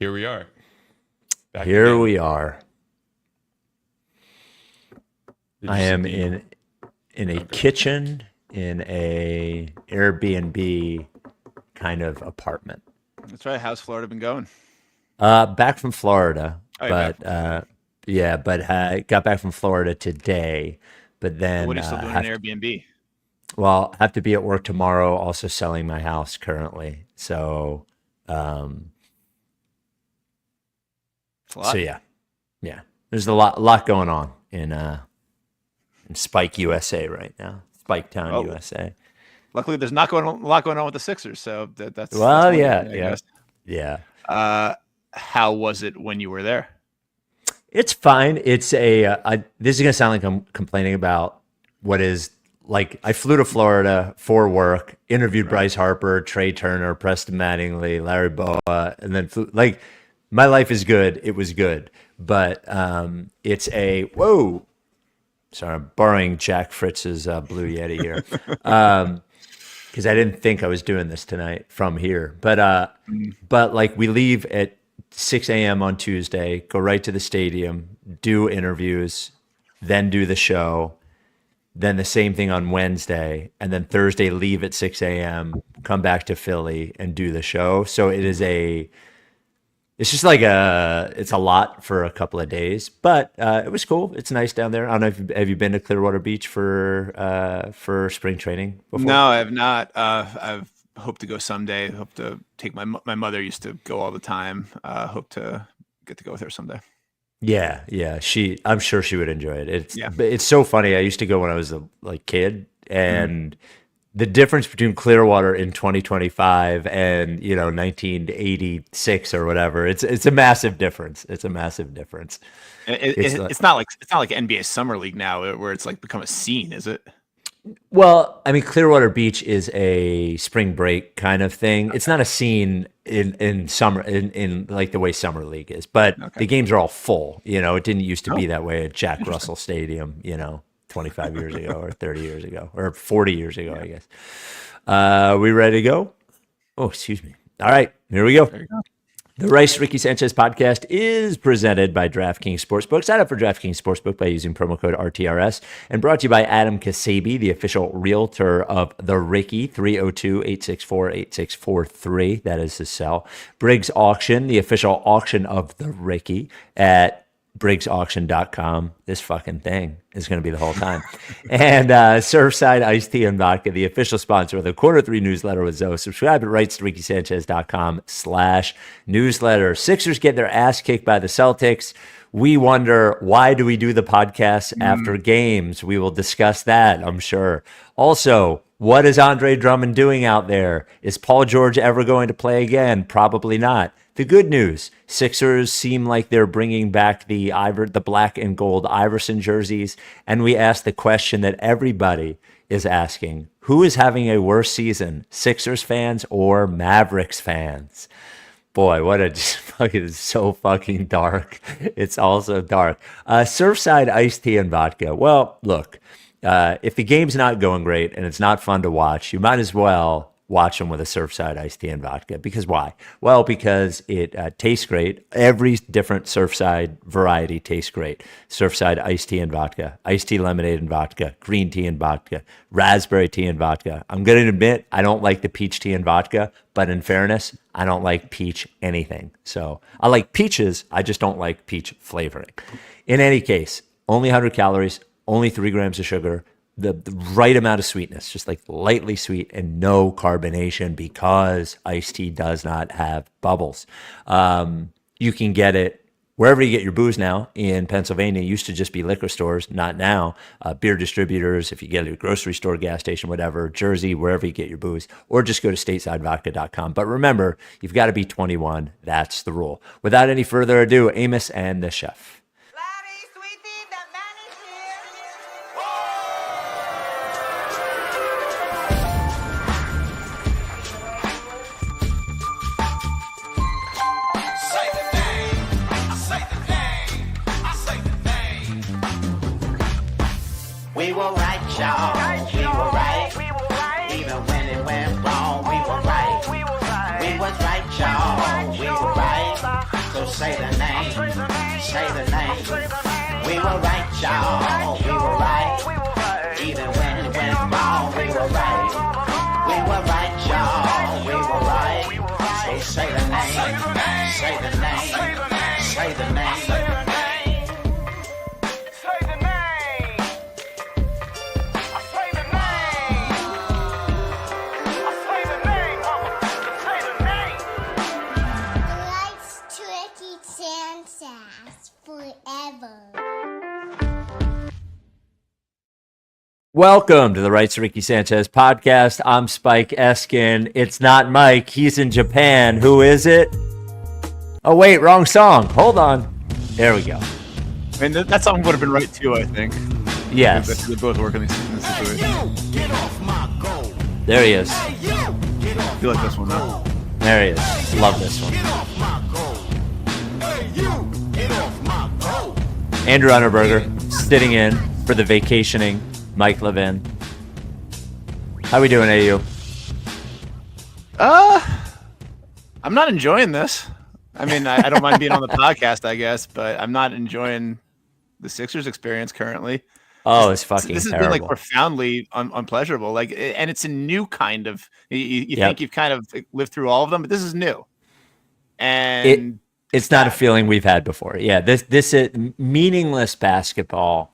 Here we are. Here we are. I am in a kitchen in a Airbnb kind of apartment. That's right. How's Florida been going? Back from Florida, Oh, but I got back from Florida today. But then What are you still doing in Airbnb? Well, I have to be at work tomorrow, also selling my house currently. So, It's a lot. so yeah. There's a lot going on in Spike, USA right now. Spike Town, Oh. USA. Luckily, there's not a lot going on with the Sixers, so that's Well, one yeah, thing, I yeah. guess. Yeah. How was it when you were there? It's fine. It's this is gonna sound like I'm complaining about what is like. I flew to Florida for work, interviewed Bryce Harper, Trey Turner, Preston Mattingly, Larry Boa, and then flew. Like, my life is good. It was good, but it's a whoa. Sorry, I'm borrowing Jack Fritz's Blue Yeti here, because I didn't think I was doing this tonight from here. But like, we leave at 6 a.m. on Tuesday, go right to the stadium, do interviews, then do the show, then the same thing on Wednesday, and then Thursday leave at 6 a.m., come back to Philly and do the show. So it's just like it's a lot for a couple of days, but it was cool. It's nice down there. I don't know have you been to Clearwater Beach for spring training before? No, I have not. I've hoped to go someday. Hope to take my mother used to go all the time. Hope to get to go with her someday. Yeah. I'm sure she would enjoy it. Yeah. It's so funny. I used to go when I was a kid, and the difference between Clearwater in 2025 and 1986 or whatever, it's a massive difference. It's a massive difference. It's not like NBA Summer League now, where it's like become a scene, is it? Well, I mean, Clearwater Beach is a spring break kind of thing. It's not a scene in summer in like the way Summer League is, but the games are all full. It didn't used to be that way at Jack Russell Stadium, 25 years ago or 30 years ago or 40 years ago, I guess. We ready to go? Oh, excuse me. All right, here we go. There you go. The Rice-Ricky Sanchez podcast is presented by Draftkings Sportsbook. Sign up for Draftkings Sportsbook by using promo code RTRS, and brought to you by Adam Ksebe, the official realtor of the Ricky, 302-864-8643. That is his cell. Briggs Auction, the official auction of the Ricky, at briggsauction.com. This fucking thing is going to be the whole time. And Surfside Iced Tea and Vodka, the official sponsor of the Quarter 3 newsletter with Zoe. Subscribe at rightsrickysanchez.com/newsletter. Sixers get their ass kicked by the Celtics. We wonder, why do we do the podcast after games? We will discuss that, I'm sure. Also, what is Andre Drummond doing out there? Is Paul George ever going to play again? Probably not. The good news, Sixers seem like they're bringing back the black and gold Iverson jerseys, and we ask the question that everybody is asking: who is having a worse season, Sixers fans or Mavericks fans? Boy, it's so fucking dark. It's also dark. Surfside Iced Tea and Vodka. Well, look, if the game's not going great and it's not fun to watch, you might as well watch them with a Surfside Iced Tea and Vodka. Because why? Well, because it tastes great. Every different Surfside variety tastes great. Surfside Iced Tea and Vodka, iced tea lemonade and vodka, green tea and vodka, raspberry tea and vodka. I'm going to admit I don't like the peach tea and vodka, but in fairness, I don't like peach anything. So I like peaches, I just don't like peach flavoring. In any case, only 100 calories, only 3 grams of sugar, the right amount of sweetness, just like lightly sweet, and no carbonation, because iced tea does not have bubbles. You can get it wherever you get your booze now in Pennsylvania. It used to just be liquor stores, not now. Beer distributors, if you get it at a grocery store, gas station, whatever, Jersey, wherever you get your booze, or just go to statesidevodka.com. But remember, you've got to be 21. That's the rule. Without any further ado, Amos and the chef. We were right, y'all. We were right. Even when it went wrong, we were right. We was right, y'all. We were right. So say the name, say the name. We were right, y'all. We were right. Even when it went wrong, we were right. We were right, y'all. We were right. So say the name, say the name, say the name. Welcome to the Rights to Ricky Sanchez podcast. I'm Spike Eskin. It's not Mike. He's in Japan. Who is it? Oh, wait, wrong song. Hold on. There we go. I mean, that song would have been right too, I think. Yes. They both work in this situation. There he is. I feel like this one, though. There he is. Love this one. Andrew Unterberger sitting in for the vacationing Mike Levin. How we doing, AU? I'm not enjoying this. I mean, I don't mind being on the podcast, I guess, but I'm not enjoying the Sixers experience currently. Oh, it's fucking This has terrible. been like profoundly unpleasurable. Like, and it's a new kind of. You think you've kind of lived through all of them, but this is new. And it's not a feeling we've had before. Yeah, this is meaningless basketball.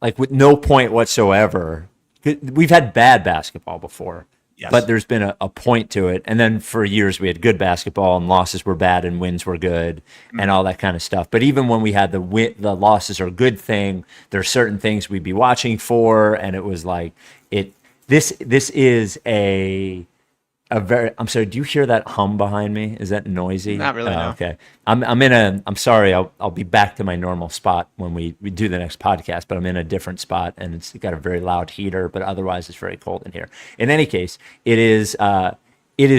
Like with no point whatsoever. We've had bad basketball before, yes, but there's been a point to it. And then for years we had good basketball and losses were bad and wins were good and all that kind of stuff. But even when we had the losses are a good thing, there are certain things we'd be watching for, and it was like This is a very. I'm sorry. Do you hear that hum behind me? Is that noisy? Not really. No. Okay. I'm sorry. I'll be back to my normal spot when we do the next podcast. But I'm in a different spot, and it's got a very loud heater. But otherwise, it's very cold in here. In any case, it is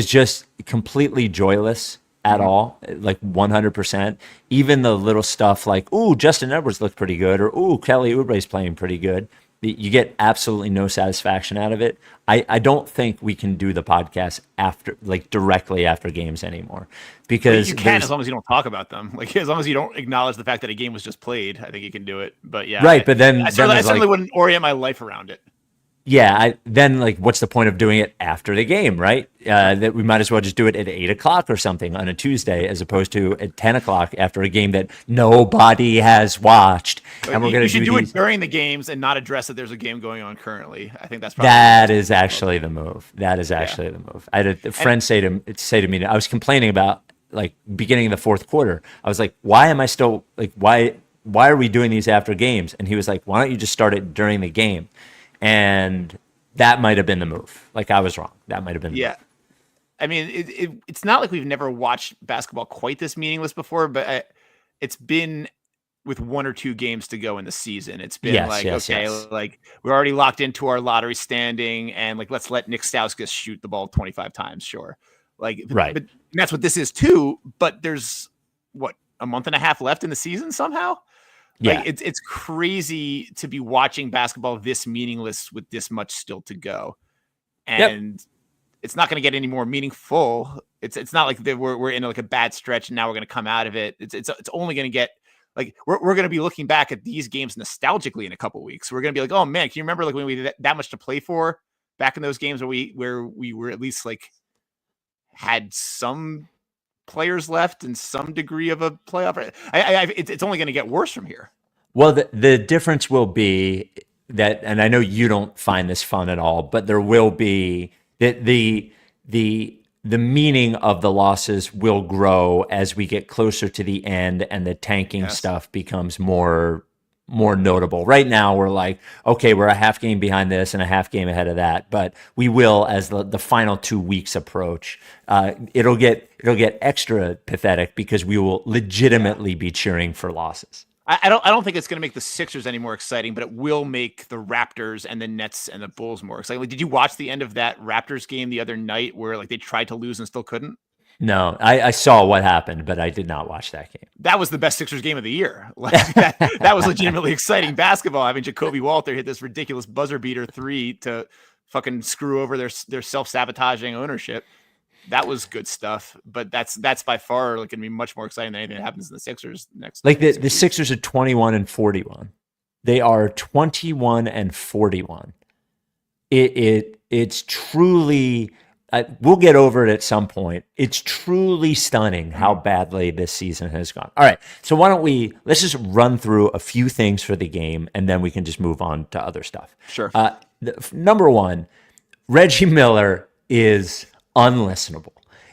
just completely joyless at all, like 100%. Even the little stuff like, ooh, Justin Edwards looked pretty good, or ooh, Kelly Oubre's playing pretty good. You get absolutely no satisfaction out of it. I don't think we can do the podcast directly after games anymore, because you can, as long as you don't talk about them. Like, as long as you don't acknowledge the fact that a game was just played, I think you can do it. But yeah, right. But then I certainly wouldn't orient my life around it. Yeah, then what's the point of doing it after the game, right? That we might as well just do it at 8:00 or something on a Tuesday, as opposed to at 10:00 after a game that nobody has watched. And we're going to do it during the games and not address that there's a game going on currently. I think that's probably that is actually the move. That is actually the move. I had a friend say to me, I was complaining about beginning of the fourth quarter. I was like, why am I still why are we doing these after games? And he was like, why don't you just start it during the game? And that might have been the move. I was wrong. That might have been the move. I mean, it's not like we've never watched basketball quite this meaningless before, but it's been with one or two games to go in the season. It's been we're already locked into our lottery standing, and let's let Nick Stauskas shoot the ball 25 times. Sure. Right. But that's what this is too. But there's a month and a half left in the season somehow. Yeah, it's crazy to be watching basketball this meaningless with this much still to go, and it's not going to get any more meaningful. It's not like we're in a bad stretch and now we're going to come out of it. It's only going to get we're going to be looking back at these games nostalgically in a couple of weeks. We're going to be like, oh man, can you remember when we had that much to play for back in those games where we were at least had some players left and some degree of a playoff. It's only going to get worse from here. Well, the difference will be that, and I know you don't find this fun at all, but there will be that the meaning of the losses will grow as we get closer to the end and the tanking stuff becomes more notable. Right now, we're like, okay, we're a half game behind this and a half game ahead of that, but we will, as the final 2 weeks approach, it'll get extra pathetic because we will legitimately be cheering for losses. I don't think it's going to make the Sixers any more exciting, but it will make the Raptors and the Nets and the Bulls more exciting. Did you watch the end of that Raptors game the other night where they tried to lose and still couldn't? No, I saw what happened, but I did not watch that game. That was the best Sixers game of the year. That was legitimately exciting basketball. Having Jacoby Walter hit this ridiculous buzzer beater 3 to fucking screw over their self-sabotaging ownership. that was good stuff. But that's by far like going to be much more exciting than anything that happens in the Sixers next. Like the Sixers are 21-41. They are 21-41. It's truly. We'll get over it at some point. It's truly stunning how badly this season has gone. All right, so let's just run through a few things for the game, and then we can just move on to other stuff. Sure. Number one, Reggie Miller is unlistenable.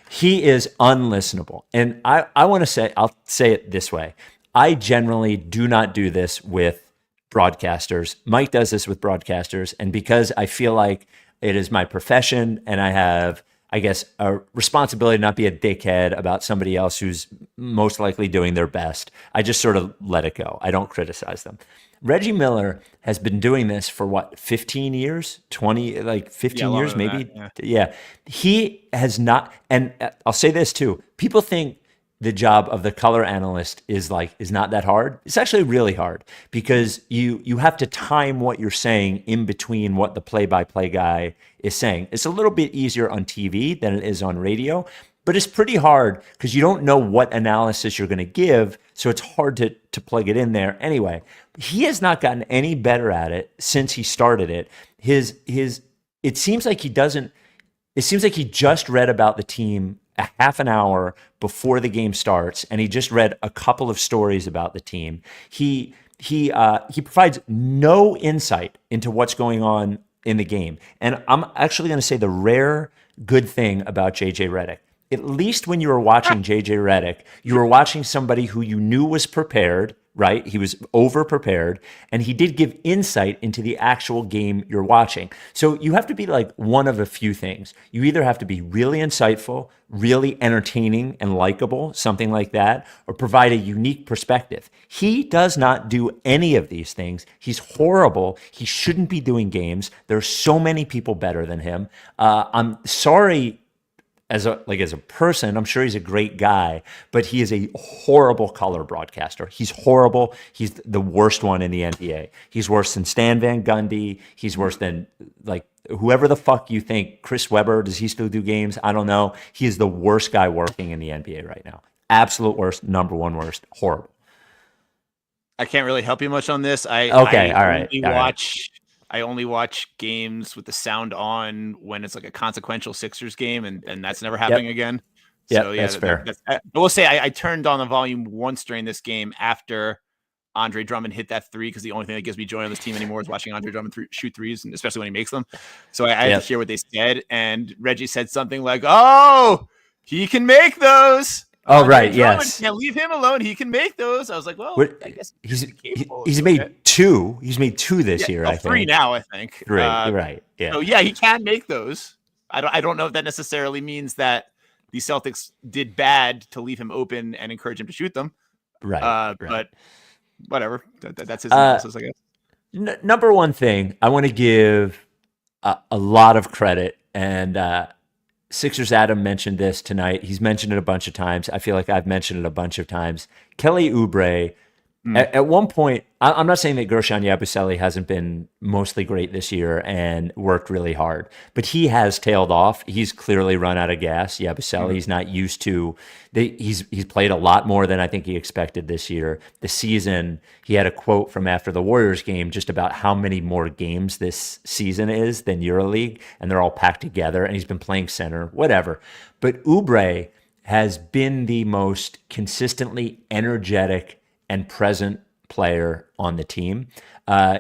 He is unlistenable. And I want to say, I'll say it this way. I generally do not do this with broadcasters. Mike does this with broadcasters, and because I feel like it is my profession, and I have, I guess, a responsibility to not be a dickhead about somebody else who's most likely doing their best. I just sort of let it go. I don't criticize them. Reggie Miller has been doing this for what, 15 years? 20, like 15 years, maybe? That, yeah. He has not, and I'll say this too. People think the job of the color analyst is not that hard. It's actually really hard because you have to time what you're saying in between what the play-by-play guy is saying. It's a little bit easier on TV than it is on radio, but it's pretty hard because you don't know what analysis you're going to give, so it's hard to plug it in there. Anyway, he has not gotten any better at it since he started it. It seems like he just read about the team a half an hour before the game starts, and he just read a couple of stories about the team. He provides no insight into what's going on in the game. And I'm actually going to say the rare good thing about JJ Redick. At least when you were watching JJ Redick, you were watching somebody who you knew was prepared, right? He was over-prepared, and he did give insight into the actual game you're watching. So you have to be like one of a few things. You either have to be really insightful, really entertaining and likable, something like that, or provide a unique perspective. He does not do any of these things. He's horrible. He shouldn't be doing games. There are so many people better than him. I'm sorry. As a person, I'm sure he's a great guy, but he is a horrible color broadcaster. He's horrible. He's the worst one in the NBA. He's worse than Stan Van Gundy. He's worse than like whoever the fuck you think. Chris Webber, does he still do games? I don't know. He is the worst guy working in the NBA right now. Absolute worst, number one worst, horrible. I can't really help you much on this. I only watch games with the sound on when it's like a consequential Sixers game, and that's never happening again. Yeah, so, that's fair. I will say I turned on the volume once during this game after Andre Drummond hit that three, because the only thing that gives me joy on this team anymore is watching Andre Drummond shoot threes, and especially when he makes them. So I had to hear what they said, and Reggie said something like, "Oh, he can make those." Oh, right. Yes. Can't leave him alone. He can make those. I was like, well, I guess he's made two. He's made two this year. I think three now. I think three. Right. Yeah. So yeah, he can make those. I don't know if that necessarily means that the Celtics did bad to leave him open and encourage him to shoot them. Right. But whatever. That's his analysis, I guess. Number one thing, I want to give a lot of credit, and Sixers Adam mentioned this tonight. He's mentioned it a bunch of times. I feel like I've mentioned it a bunch of times. Kelly Oubre, at one point, I'm not saying that Gershon Yabusele hasn't been mostly great this year and worked really hard, but he has tailed off. He's clearly run out of gas. Yabusele, he's not used to. He's played a lot more than I think he expected this year. The season, he had a quote from after the Warriors game just about how many more games this season is than EuroLeague, and they're all packed together, and he's been playing center, whatever. But Oubre has been the most consistently energetic and present player on the team.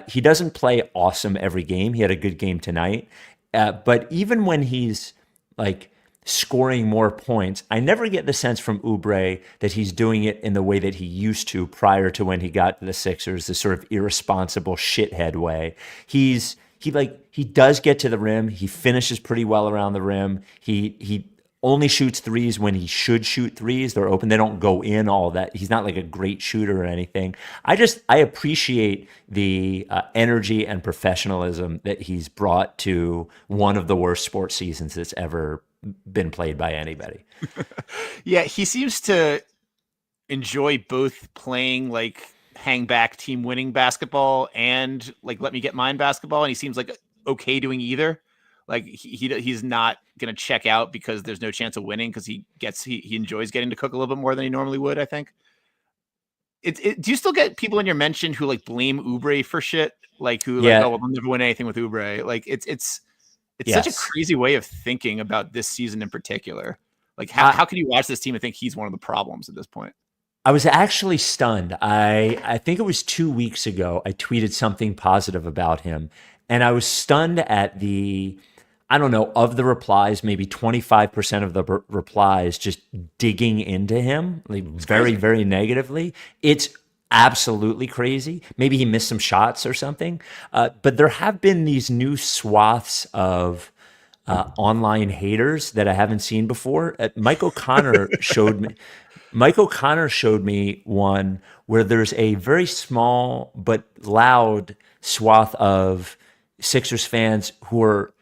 He doesn't play awesome every game. He had a good game tonight. But even when he's like scoring more points, I never get the sense from Oubre that he's doing it in the way that he used to prior to when he got to the Sixers, this sort of irresponsible shithead way. He does get to the rim. He finishes pretty well around the rim. He only shoots threes when he should shoot threes. They're open. They don't go in all that. He's not like a great shooter or anything. I appreciate the energy and professionalism that he's brought to one of the worst sports seasons that's ever been played by anybody. Yeah, he seems to enjoy both playing like hang back team winning basketball and like let me get mine basketball. And he seems like okay doing either. Like he's not going to check out because there's no chance of winning because he enjoys getting to cook a little bit more than he normally would. I think. Do you still get people in your mention who like blame Oubre for shit? Like who like, oh, well, they'll never win anything with Oubre. Like it's such a crazy way of thinking about this season in particular. Like how can you watch this team and think he's one of the problems at this point? I was actually stunned. I think it was 2 weeks ago. I tweeted something positive about him, and I was stunned at I don't know, of the replies, maybe 25% of the replies just digging into him, like very, very negatively. It's absolutely crazy. Maybe he missed some shots or something. But there have been these new swaths of online haters that I haven't seen before. Mike O'Connor showed me one where there's a very small but loud swath of Sixers fans who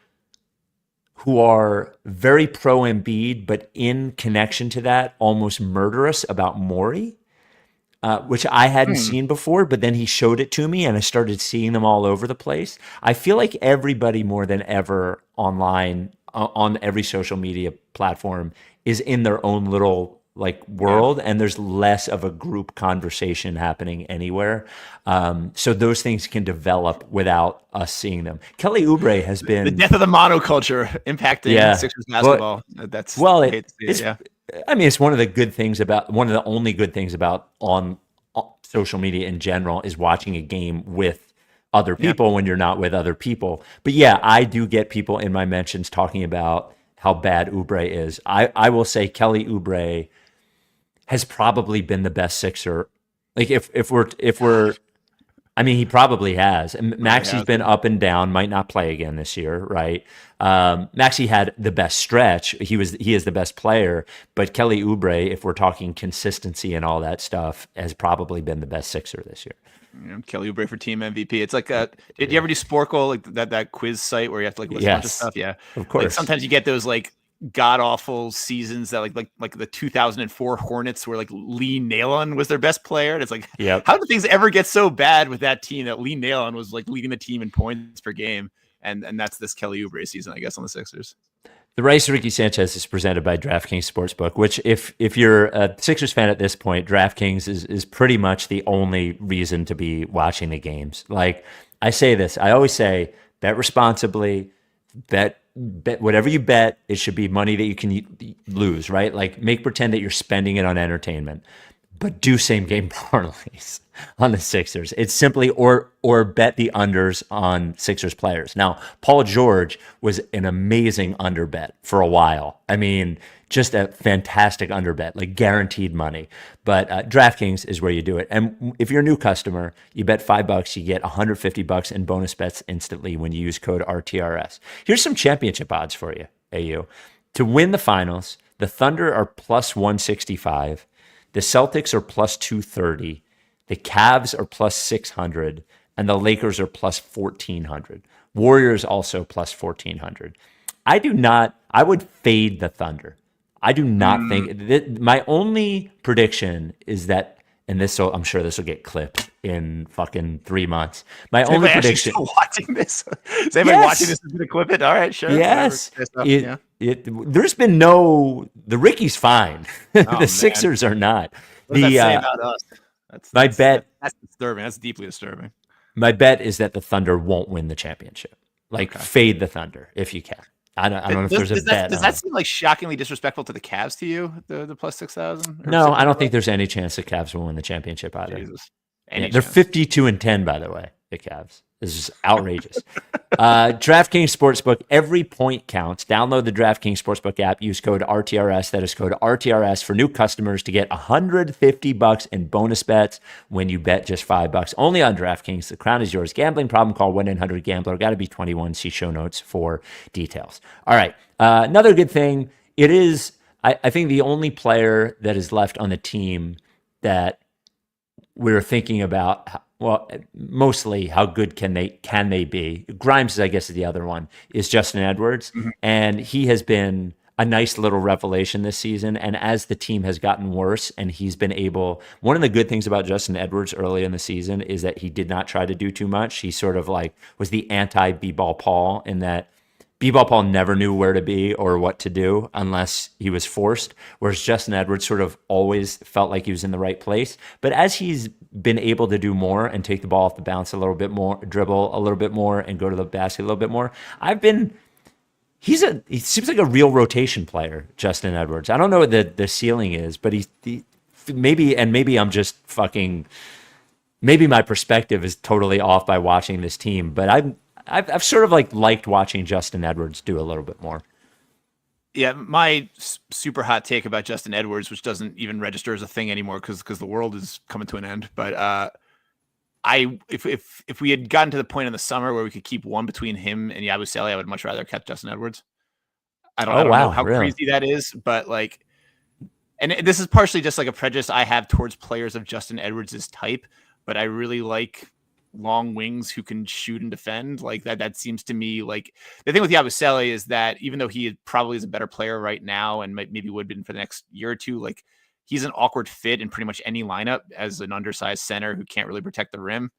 are very pro Embiid, but in connection to that, almost murderous about Morey, which I hadn't seen before, but then he showed it to me and I started seeing them all over the place. I feel like everybody more than ever online, on every social media platform, is in their own little like world, and there's less of a group conversation happening anywhere. So those things can develop without us seeing them. Kelly Oubre has been the death of the monoculture impacting Sixers basketball. It's one of the only good things about on social media in general is watching a game with other people when you're not with other people. But yeah, I do get people in my mentions talking about how bad Oubre is. I will say Kelly Oubre has probably been the best Sixer. Like if we're he probably has. And Maxi's been up and down, might not play again this year, right? Maxi had the best stretch. He is the best player, but Kelly Oubre, if we're talking consistency and all that stuff, has probably been the best Sixer this year. Kelly Oubre for team MVP. It's like did you ever do Sporkle, like that quiz site where you have to like list a bunch of stuff? Yeah, of course. Like sometimes you get those like god awful seasons that like the 2004 Hornets where like Lee Nailon was their best player, and it's like, how did things ever get so bad with that team that Lee Nailon was like leading the team in points per game, and that's this Kelly Oubre season, I guess, on the Sixers. The Rice Ricky Sanchez is presented by Draftkings Sportsbook, which if you're a Sixers fan at this point, Draftkings is pretty much the only reason to be watching the games. Like I always say, bet responsibly, bet whatever you bet, it should be money that you can lose, right? Like make pretend that you're spending it on entertainment, but do same game parlays on the Sixers. It's simply or bet the unders on Sixers players. Now, Paul George was an amazing under bet for a while. I mean, just a fantastic under bet, like guaranteed money. But DraftKings is where you do it. And if you're a new customer, you bet $5, you get $150 in bonus bets instantly when you use code RTRS. Here's some championship odds for you, AU. To win the finals, the Thunder are plus 165. The Celtics are plus 230. The Cavs are plus 600. And the Lakers are plus 1400. Warriors also plus 1400. I would fade the Thunder. I do not think my only prediction is that, and I'm sure this will get clipped in fucking 3 months. My only prediction. Still watching this? Is anybody watching this is going to clip it? All right, sure. Yes. There's been the Ricky's fine. The Sixers are not. What does that say about us? That's disturbing. That's deeply disturbing. My bet is that the Thunder won't win the championship. Fade the Thunder if you can. I don't know if there's a bet. Does that seem like shockingly disrespectful to the Cavs to you, the plus 6,000? No, I don't think there's any chance the Cavs will win the championship either. Jesus. They're 52-10, by the way, the Cavs. This is outrageous. DraftKings Sportsbook, every point counts. Download the DraftKings Sportsbook app. Use code RTRS. That is code RTRS for new customers to get $150 in bonus bets when you bet just $5. Only on DraftKings. The crown is yours. Gambling problem? Call 1-800-GAMBLER. Got to be 21. See show notes for details. All right. Another good thing. It is, I think, the only player that is left on the team that we're thinking about. Well, mostly how good can they be? Grimes, I guess, is the other one, is Justin Edwards. Mm-hmm. And he has been a nice little revelation this season. And as the team has gotten worse and he's been able, one of the good things about Justin Edwards early in the season is that he did not try to do too much. He sort of like was the anti-B-ball Paul in that B-Ball Paul never knew where to be or what to do unless he was forced, whereas Justin Edwards sort of always felt like he was in the right place. But as he's been able to do more and take the ball off the bounce a little bit more, dribble a little bit more, and go to the basket a little bit more, he seems like a real rotation player, Justin Edwards. I don't know what the ceiling is, but maybe I'm just fucking, maybe my perspective is totally off by watching this team, but I've sort of liked watching Justin Edwards do a little bit more. Yeah, my super hot take about Justin Edwards, which doesn't even register as a thing anymore because the world is coming to an end. But if we had gotten to the point in the summer where we could keep one between him and Yabusele, I would much rather catch Justin Edwards. I don't know how crazy that is, but and this is partially just like a prejudice I have towards players of Justin Edwards' type, but I really like long wings who can shoot and defend like that. That seems to me like the thing with Yabusele is that even though he probably is a better player right now and maybe would have been for the next year or two, like he's an awkward fit in pretty much any lineup as an undersized center who can't really protect the rim.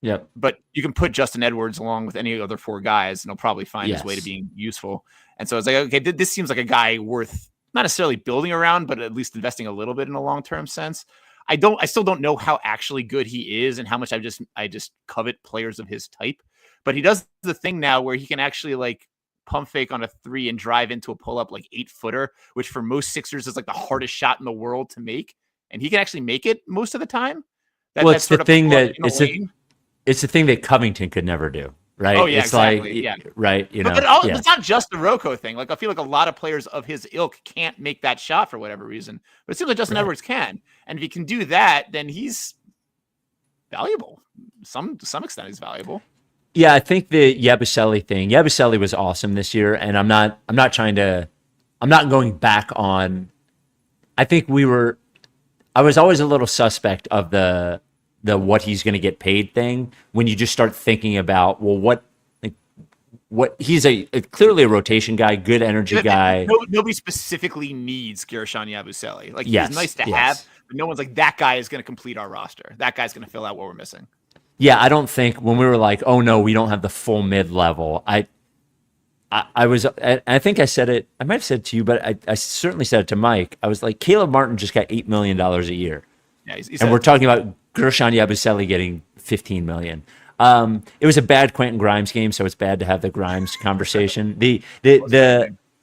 Yeah. But you can put Justin Edwards along with any other four guys and he'll probably find his way to being useful. And so I was like, okay, this seems like a guy worth not necessarily building around, but at least investing a little bit in a long-term sense. I still don't know how actually good he is and how much I just covet players of his type, but he does the thing now where he can actually pump fake on a 3 and drive into a pull up 8-footer, which for most Sixers is the hardest shot in the world to make. And he can actually make it most of the time. It's the thing that Covington could never do. Right. Oh, yeah, it's exactly. Right. But it's not just the Rocco thing. I feel like a lot of players of his ilk can't make that shot for whatever reason. But it seems like Justin Edwards can. And if he can do that, then he's valuable. To some extent, he's valuable. Yeah, I think the Yabusele thing. Yabusele was awesome this year, and I'm not going back on. I think I was always a little suspect of the what he's going to get paid thing when you just start thinking about, well, what he's clearly a rotation guy, good energy guy. Nobody specifically needs Gershon Yabusele. He's nice to have, but no one's that guy is going to complete our roster. That guy's going to fill out what we're missing. Yeah, I don't think when we were like, oh no, we don't have the full mid level. I think I said it. I might have said it to you, but I certainly said it to Mike. I was like, Caleb Martin just got $8 million a year. Yeah, and we're talking about Gershon Yabusele getting $15 million. It was a bad Quentin Grimes game, so it's bad to have the Grimes conversation. And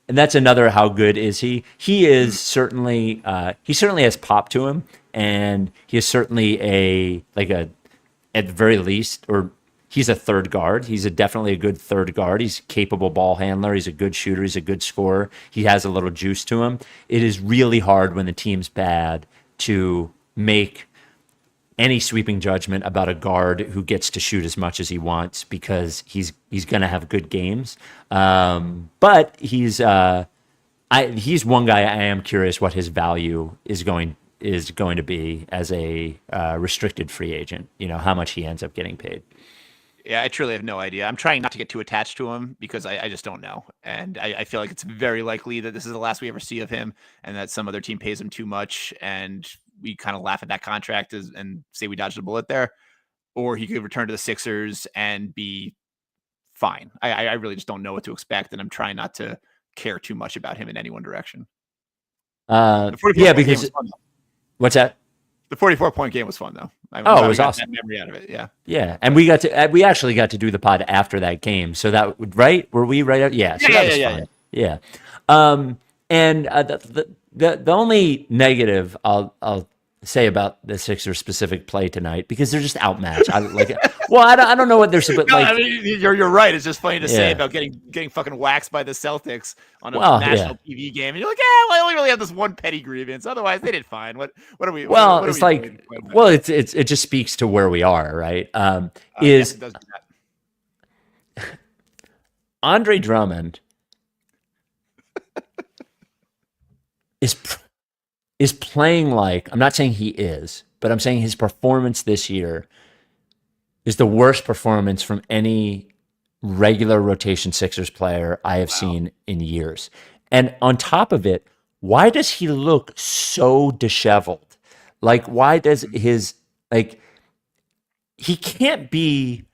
that's another how good is he? He is certainly he certainly has pop to him, and he is certainly at the very least, or he's a third guard. He's definitely a good third guard. He's a capable ball handler. He's a good shooter. He's a good scorer. He has a little juice to him. It is really hard when the team's bad to make any sweeping judgment about a guard who gets to shoot as much as he wants because he's going to have good games. But he's one guy I am curious what his value is going to be as a restricted free agent. How much he ends up getting paid. Yeah, I truly have no idea. I'm trying not to get too attached to him because I just don't know. And I feel like it's very likely that this is the last we ever see of him and that some other team pays him too much and we kind of laugh at that contract and say we dodged a bullet there. Or he could return to the Sixers and be fine. I really just don't know what to expect, and I'm trying not to care too much about him in any one direction. Because what's that? The 44-point game was fun, though. It was awesome. That memory out of it, yeah. Yeah, and we actually got to do the pod after that game. So that right? Were we right out? Yeah. So that was fun. Yeah. And the only negative I'll say about the Sixers specific play tonight, because they're just outmatched. I don't know what they're supposed. You're right. It's just funny to say about getting fucking waxed by the Celtics on a national TV game, and you're like, I only really have this one petty grievance. Otherwise, they did fine. What are we? Well, it just speaks to where we are, right? Yes, it does do that. Andre Drummond is playing I'm not saying he is, but I'm saying his performance this year is the worst performance from any regular rotation Sixers player I have seen in years. And on top of it, why does he look so disheveled? Why does he can't be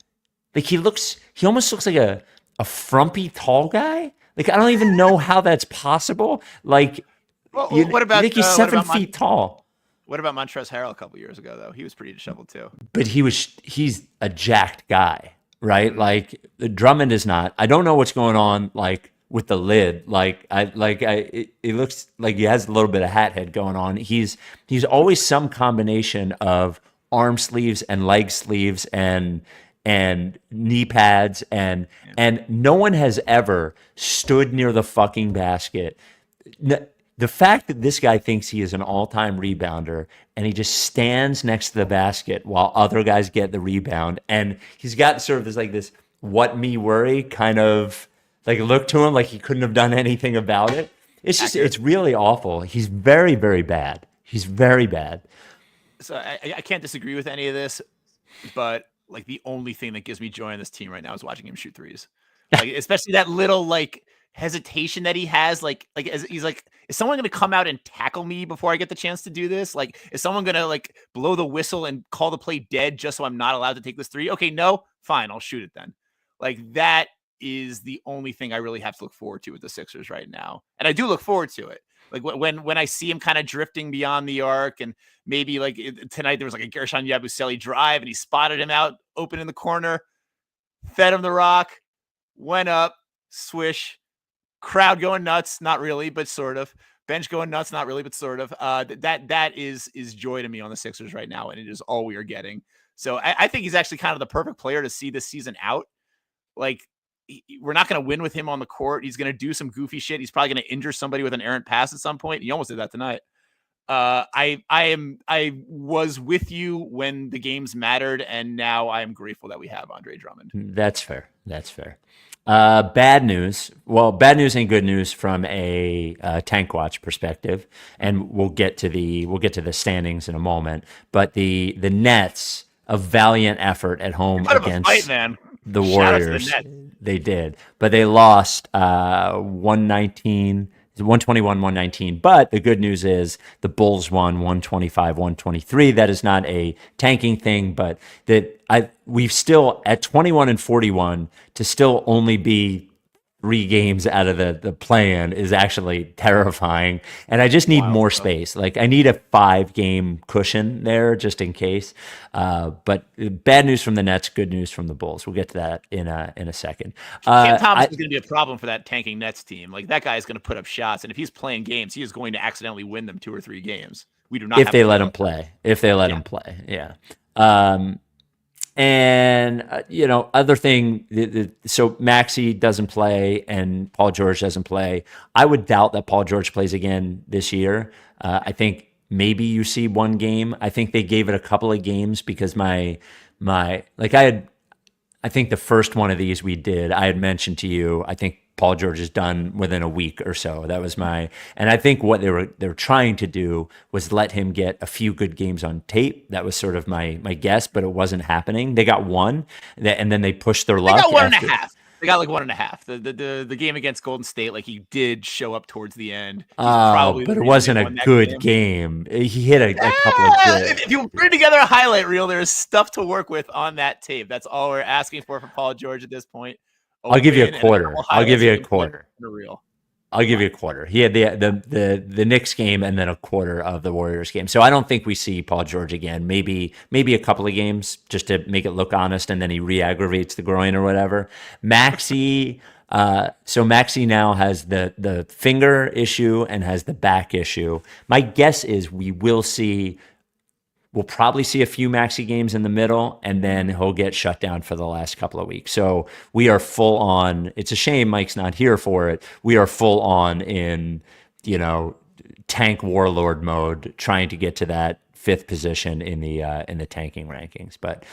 he almost looks like a frumpy tall guy? Like, I don't even know how that's possible. Like, Well, you what about think he's 7 feet tall? What about Montrezl Harrell a couple years ago though? He was pretty disheveled too. But he's a jacked guy, right? Like Drummond is not. I don't know what's going on like with the lid. It looks like he has a little bit of hat head going on. He's always some combination of arm sleeves and leg sleeves and knee pads and no one has ever stood near the fucking basket. The fact that this guy thinks he is an all-time rebounder and he just stands next to the basket while other guys get the rebound, and he's got sort of this what me worry kind of like look to him, like he couldn't have done anything about it. It's just it's really awful. He's very, very bad. He's very bad. So I can't disagree with any of this, but like the only thing that gives me joy on this team right now is watching him shoot threes. Like, especially that little like hesitation that he has, he's like, is someone going to come out and tackle me before I get the chance to do this? Like, is someone going to like blow the whistle and call the play dead just so I'm not allowed to take this three? Okay, no, fine, I'll shoot it then. Like, that is the only thing I really have to look forward to with the Sixers right now, and I do look forward to it. Like when I see him kind of drifting beyond the arc, and maybe like tonight there was like a Gershon Yabusele drive and he spotted him out open in the corner, fed him the rock, went up, swish, crowd going nuts, not really, but sort of. Bench going nuts, not really, but sort of. That is joy to me on the Sixers right now, and it is all we are getting. So I think he's actually kind of the perfect player to see this season out. Like, we're not going to win with him on the court. He's going to do some goofy shit. He's probably going to injure somebody with an errant pass at some point. He almost did that tonight. I was with you when the games mattered, and now I am grateful that we have Andre Drummond. That's fair. Bad news. Well, bad news and good news from a tank watch perspective, and we'll get to the standings in a moment. But the Nets, a valiant effort at home against the Warriors. They did, but they lost 119. 121-119, but the good news is the Bulls won 125-123. That is not a tanking thing, but we've still at 21-41 to still only be 3 games out of the play-in is actually terrifying. And I just need more space. Like, I need a 5-game cushion there just in case. But bad news from the Nets, good news from the Bulls. We'll get to that in a second. Cam Thomas is going to be a problem for that tanking Nets team. Like, that guy is going to put up shots, and if he's playing games, he is going to accidentally win them 2 or 3 games. We do not if they let him play. If they let him play, yeah. And, other thing, so Maxey doesn't play and Paul George doesn't play. I would doubt that Paul George plays again this year. I think maybe you see 1 game. I think they gave it a couple of games because I think the first one of these we did, I had mentioned to you, I think Paul George is done within a week or so. That was and I think what they were trying to do was let him get a few good games on tape. That was sort of my guess, but it wasn't happening. They got 1, and then they pushed their luck. They got 1.5. They got like 1.5. The game against Golden State, like, he did show up towards the end. But it wasn't a good game. He hit a couple of good. If you bring together a highlight reel, there is stuff to work with on that tape. That's all we're asking for Paul George at this point. I'll give you a quarter. I'll give you a quarter. I'll give you a quarter. He had the Knicks game and then a quarter of the Warriors game. So I don't think we see Paul George again. Maybe a couple of games just to make it look honest, and then he re-aggravates the groin or whatever. Maxey, so Maxey now has the finger issue and has the back issue. My guess is we'll probably see a few Maxey games in the middle, and then he'll get shut down for the last couple of weeks. So we are full on. It's a shame Mike's not here for it. We are full on in, tank warlord mode, trying to get to that 5th position in the tanking rankings. But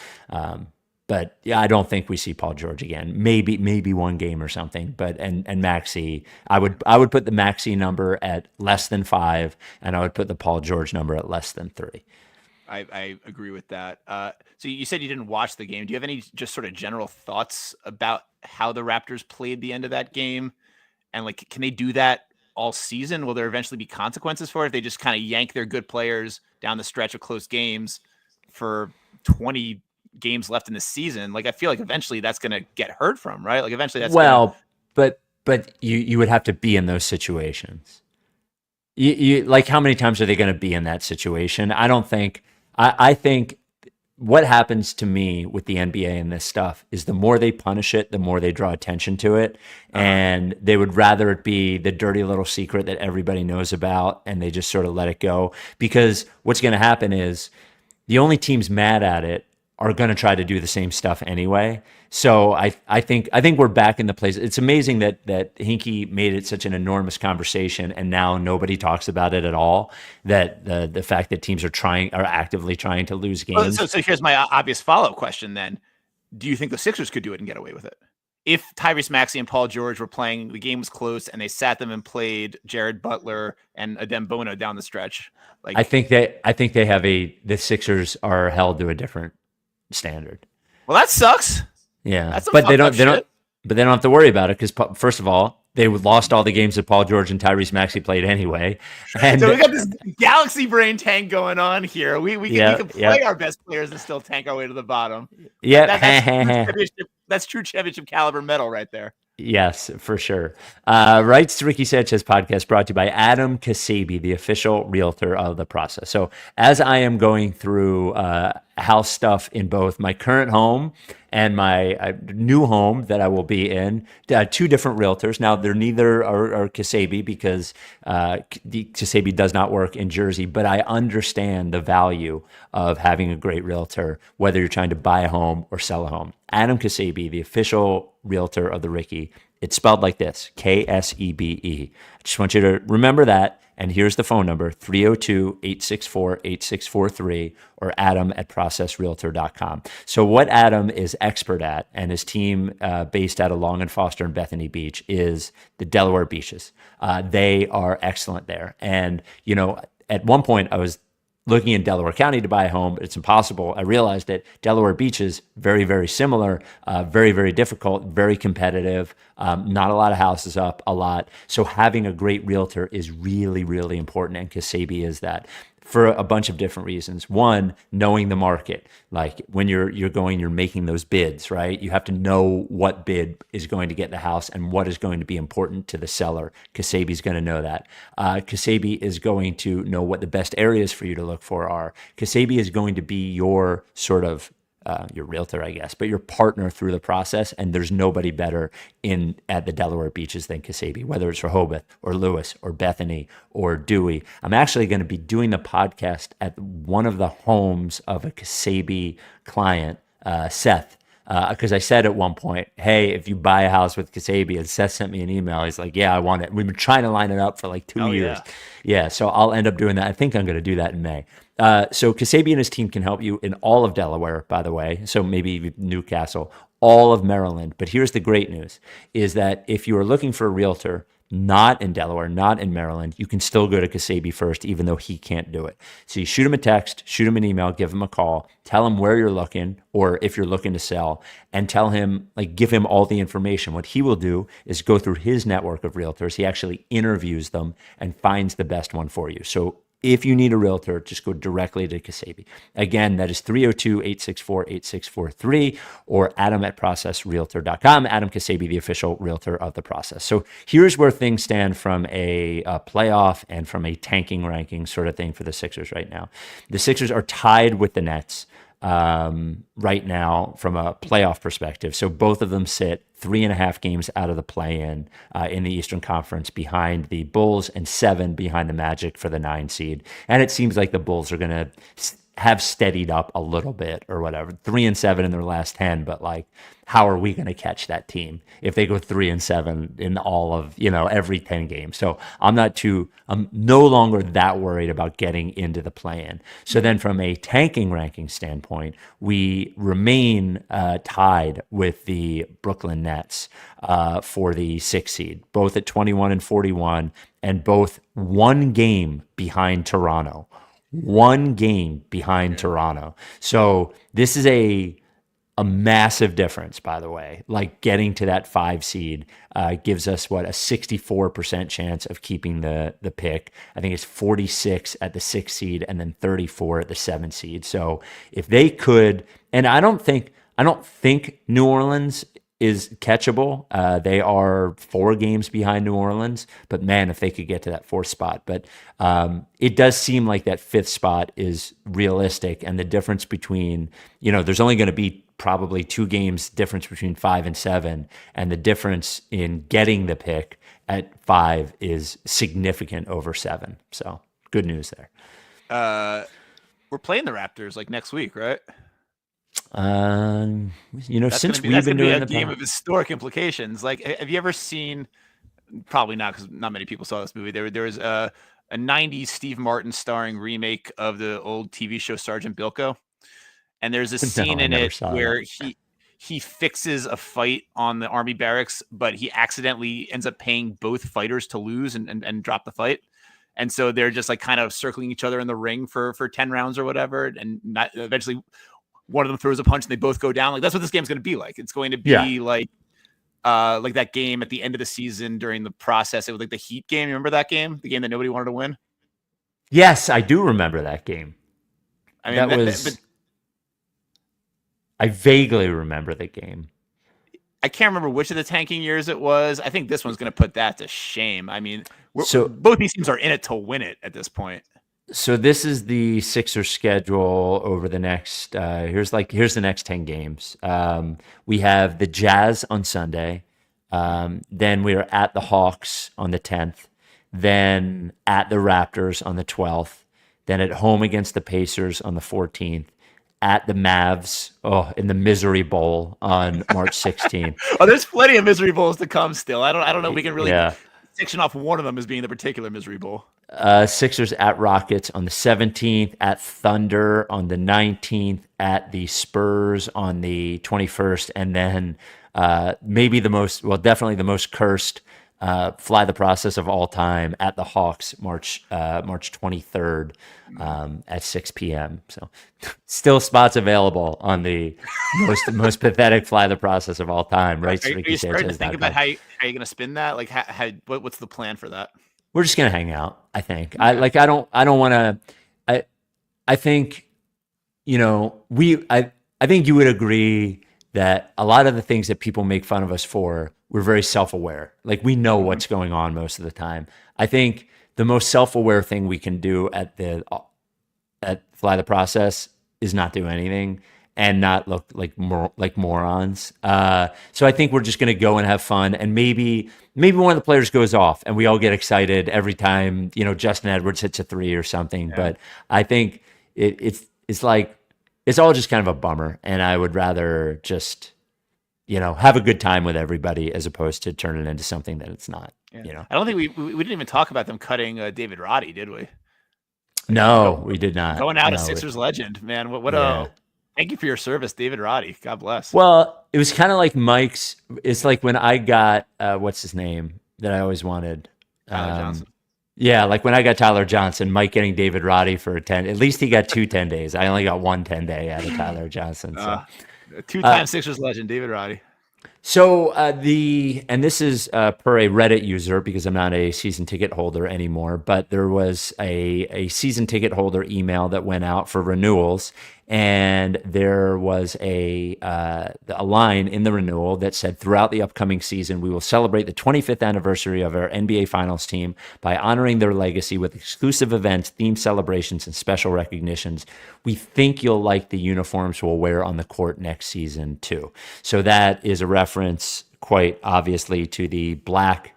yeah, I don't think we see Paul George again. Maybe 1 game or something. But and Maxey, I would put the Maxey number at less than 5, and I would put the Paul George number at less than 3. I agree with that. So you said you didn't watch the game. Do you have any just sort of general thoughts about how the Raptors played the end of that game? And like, can they do that all season? Will there eventually be consequences for it if they just kind of yank their good players down the stretch of close games for 20 games left in the season. Like, I feel like eventually that's going to get heard from, right? Like, eventually that's but you would have to be in those situations. You like, how many times are they going to be in that situation? I don't think. I think what happens to me with the NBA and this stuff is the more they punish it, the more they draw attention to it, and they would rather it be the dirty little secret that everybody knows about, and they just sort of let it go. Because what's going to happen is the only teams mad at it are going to try to do the same stuff anyway. So I think we're back in the place. It's amazing that Hinkie made it such an enormous conversation, and now nobody talks about it at all. That the fact that teams are actively trying to lose games. So here's my obvious follow-up question then. Do you think the Sixers could do it and get away with it? If Tyrese Maxey and Paul George were playing, the game was close, and they sat them and played Jared Butler and Adem Bono down the stretch. Like, I think they have the Sixers are held to a different standard. Well, that sucks. Yeah, but they don't have to worry about it because, first of all, they lost all the games that Paul George and Tyrese Maxey played anyway. And so we got this galaxy brain tank going on here. We can play our best players and still tank our way to the bottom. Yeah, that's true championship caliber metal right there. Yes, for sure. Rights to Ricky Sanchez podcast brought to you by Adam Ksebe, the official realtor of the process. So as I am going through house stuff in both my current home and my new home that I will be in, two different realtors. Now, they're neither are Ksebe because the Ksebe does not work in Jersey, but I understand the value of having a great realtor, whether you're trying to buy a home or sell a home. Adam Ksebe, the official realtor of the Ricky. It's spelled like this, Ksebe. I just want you to remember that. And here's the phone number, 302-864-8643 or adam@processrealtor.com. So what Adam is expert at, and his team based out of Long and Foster and Bethany Beach, is the Delaware beaches. They are excellent there. And, at one point I was looking in Delaware County to buy a home, but it's impossible. I realized that Delaware beaches, very, very similar, very, very difficult, very competitive, not a lot of houses up, a lot. So having a great realtor is really, really important, and Ksebe is that for a bunch of different reasons. One, knowing the market. Like when you're making those bids, right? You have to know what bid is going to get the house and what is going to be important to the seller. Ksebe is going to know that. Ksebe is going to know what the best areas for you to look for are. Ksebe is going to be your sort of your realtor, I guess, but your partner through the process. And there's nobody better at the Delaware beaches than Ksebe, whether it's Rehoboth or Lewis or Bethany or Dewey. I'm actually going to be doing the podcast at one of the homes of a Ksebe client, Seth, because I said at one point, hey, if you buy a house with Ksebe, and Seth sent me an email. He's like, yeah, I want it. We've been trying to line it up for like 2 years. Yeah, so I'll end up doing that. I think I'm going to do that in May. So Ksebe and his team can help you in all of Delaware, by the way. So maybe Newcastle, all of Maryland. But here's the great news, is that if you are looking for a realtor, not in Delaware, not in Maryland, you can still go to Ksebe first, even though he can't do it. So you shoot him a text, shoot him an email, give him a call, tell him where you're looking, or if you're looking to sell, and tell him, give him all the information. What he will do is go through his network of realtors. He actually interviews them and finds the best one for you. So if you need a realtor, just go directly to Ksebe. Again, that is 302-864-8643 or adam@processrealtor.com. Adam Ksebe, the official realtor of the process. So here's where things stand from a playoff and from a tanking ranking sort of thing for the Sixers right now. The Sixers are tied with the Nets right now from a playoff perspective. So both of them sit 3.5 games out of the play-in in the Eastern Conference behind the Bulls and 7 behind the Magic for the 9 seed. And it seems like the Bulls are going to have steadied up a little bit or whatever. 3-7 in their last 10, but how are we going to catch that team if they go 3-7 in all of, every 10 games? So I'm no longer that worried about getting into the play-in. So then from a tanking ranking standpoint, we remain tied with the Brooklyn Nets for the 6th seed, both at 21-41 and both 1 game behind Toronto. 1 game behind Toronto. So this is a a massive difference, by the way. Like getting to that 5 seed gives us a 64% chance of keeping the pick. I think it's 46 at the 6 seed and then 34 at the 7 seed. So if they could, and I don't think New Orleans is catchable. They are 4 games behind New Orleans, but man, if they could get to that 4th spot. But it does seem like that 5th spot is realistic, and the difference between, there's only going to be probably 2 games difference between 5 and 7, and the difference in getting the pick at 5 is significant over 7. So good news there. We're playing the Raptors like next week, right? Since we've been doing a game of historic implications. Like, have you ever seen? Probably not, because not many people saw this movie. There was a '90s Steve Martin starring remake of the old TV show Sergeant Bilko, and there's a scene in it where he fixes a fight on the army barracks, but he accidentally ends up paying both fighters to lose and drop the fight. And so they're just like kind of circling each other in the ring for 10 rounds or whatever, and eventually one of them throws a punch and they both go down. Like, that's what this game's going to be like. It's going to be like that game at the end of the season during the process. It was like the Heat game. You remember that game? The game that nobody wanted to win? Yes, I do remember that game. I mean, I vaguely remember the game. I can't remember which of the tanking years it was. I think this one's going to put that to shame. I mean, both these teams are in it to win it at this point. So this is the Sixers schedule over the next, here's the next 10 games. We have the Jazz on Sunday. Then we are at the Hawks on the 10th. Then at the Raptors on the 12th. Then at home against the Pacers on the 14th. At the Mavs, in the Misery Bowl on March 16th. There's plenty of Misery Bowls to come still. I don't know if we can really section off one of them as being the particular Misery Bowl. Sixers at Rockets on the 17th, at Thunder on the 19th, at the Spurs on the 21st, and then definitely the most cursed fly the process of all time at the Hawks March 23rd at 6 p.m. So still spots available on the most pathetic fly the process of all time, right? Are you starting to think about how you're going to spin that? Like, what's the plan for that? We're just going to hang out, I think. I don't want to. I think, I think you would agree that a lot of the things that people make fun of us for, we're very self-aware. Like, we know what's going on most of the time. I think the most self-aware thing we can do at Fly the Process is not do anything and not look like morons. So I think we're just going to go and have fun, and maybe one of the players goes off and we all get excited every time, Justin Edwards hits a 3 or something. Yeah. But I think it's like, it's all just kind of a bummer, and I would rather just, have a good time with everybody as opposed to turn it into something that it's not. I don't think we didn't even talk about them cutting David Roddy, did we? No, we did not. Going out a Sixers legend, man. Thank you for your service, David Roddy. God bless. Well, it was kind of like Mike's. It's like when I got what's his name that I always wanted. Tyler Johnson. Yeah, like when I got Tyler Johnson, Mike getting David Roddy for 10. At least he got 2 10 days. I only got 1 10-day out of Tyler Johnson. So. 2-time Sixers legend, David Roddy. So and this is per a Reddit user, because I'm not a season ticket holder anymore, but there was a season ticket holder email that went out for renewals, and there was a line in the renewal that said, throughout the upcoming season, we will celebrate the 25th anniversary of our NBA Finals team by honoring their legacy with exclusive events, themed celebrations, and special recognitions. We think you'll like the uniforms we'll wear on the court next season too. So that is a reference, quite obviously, to the black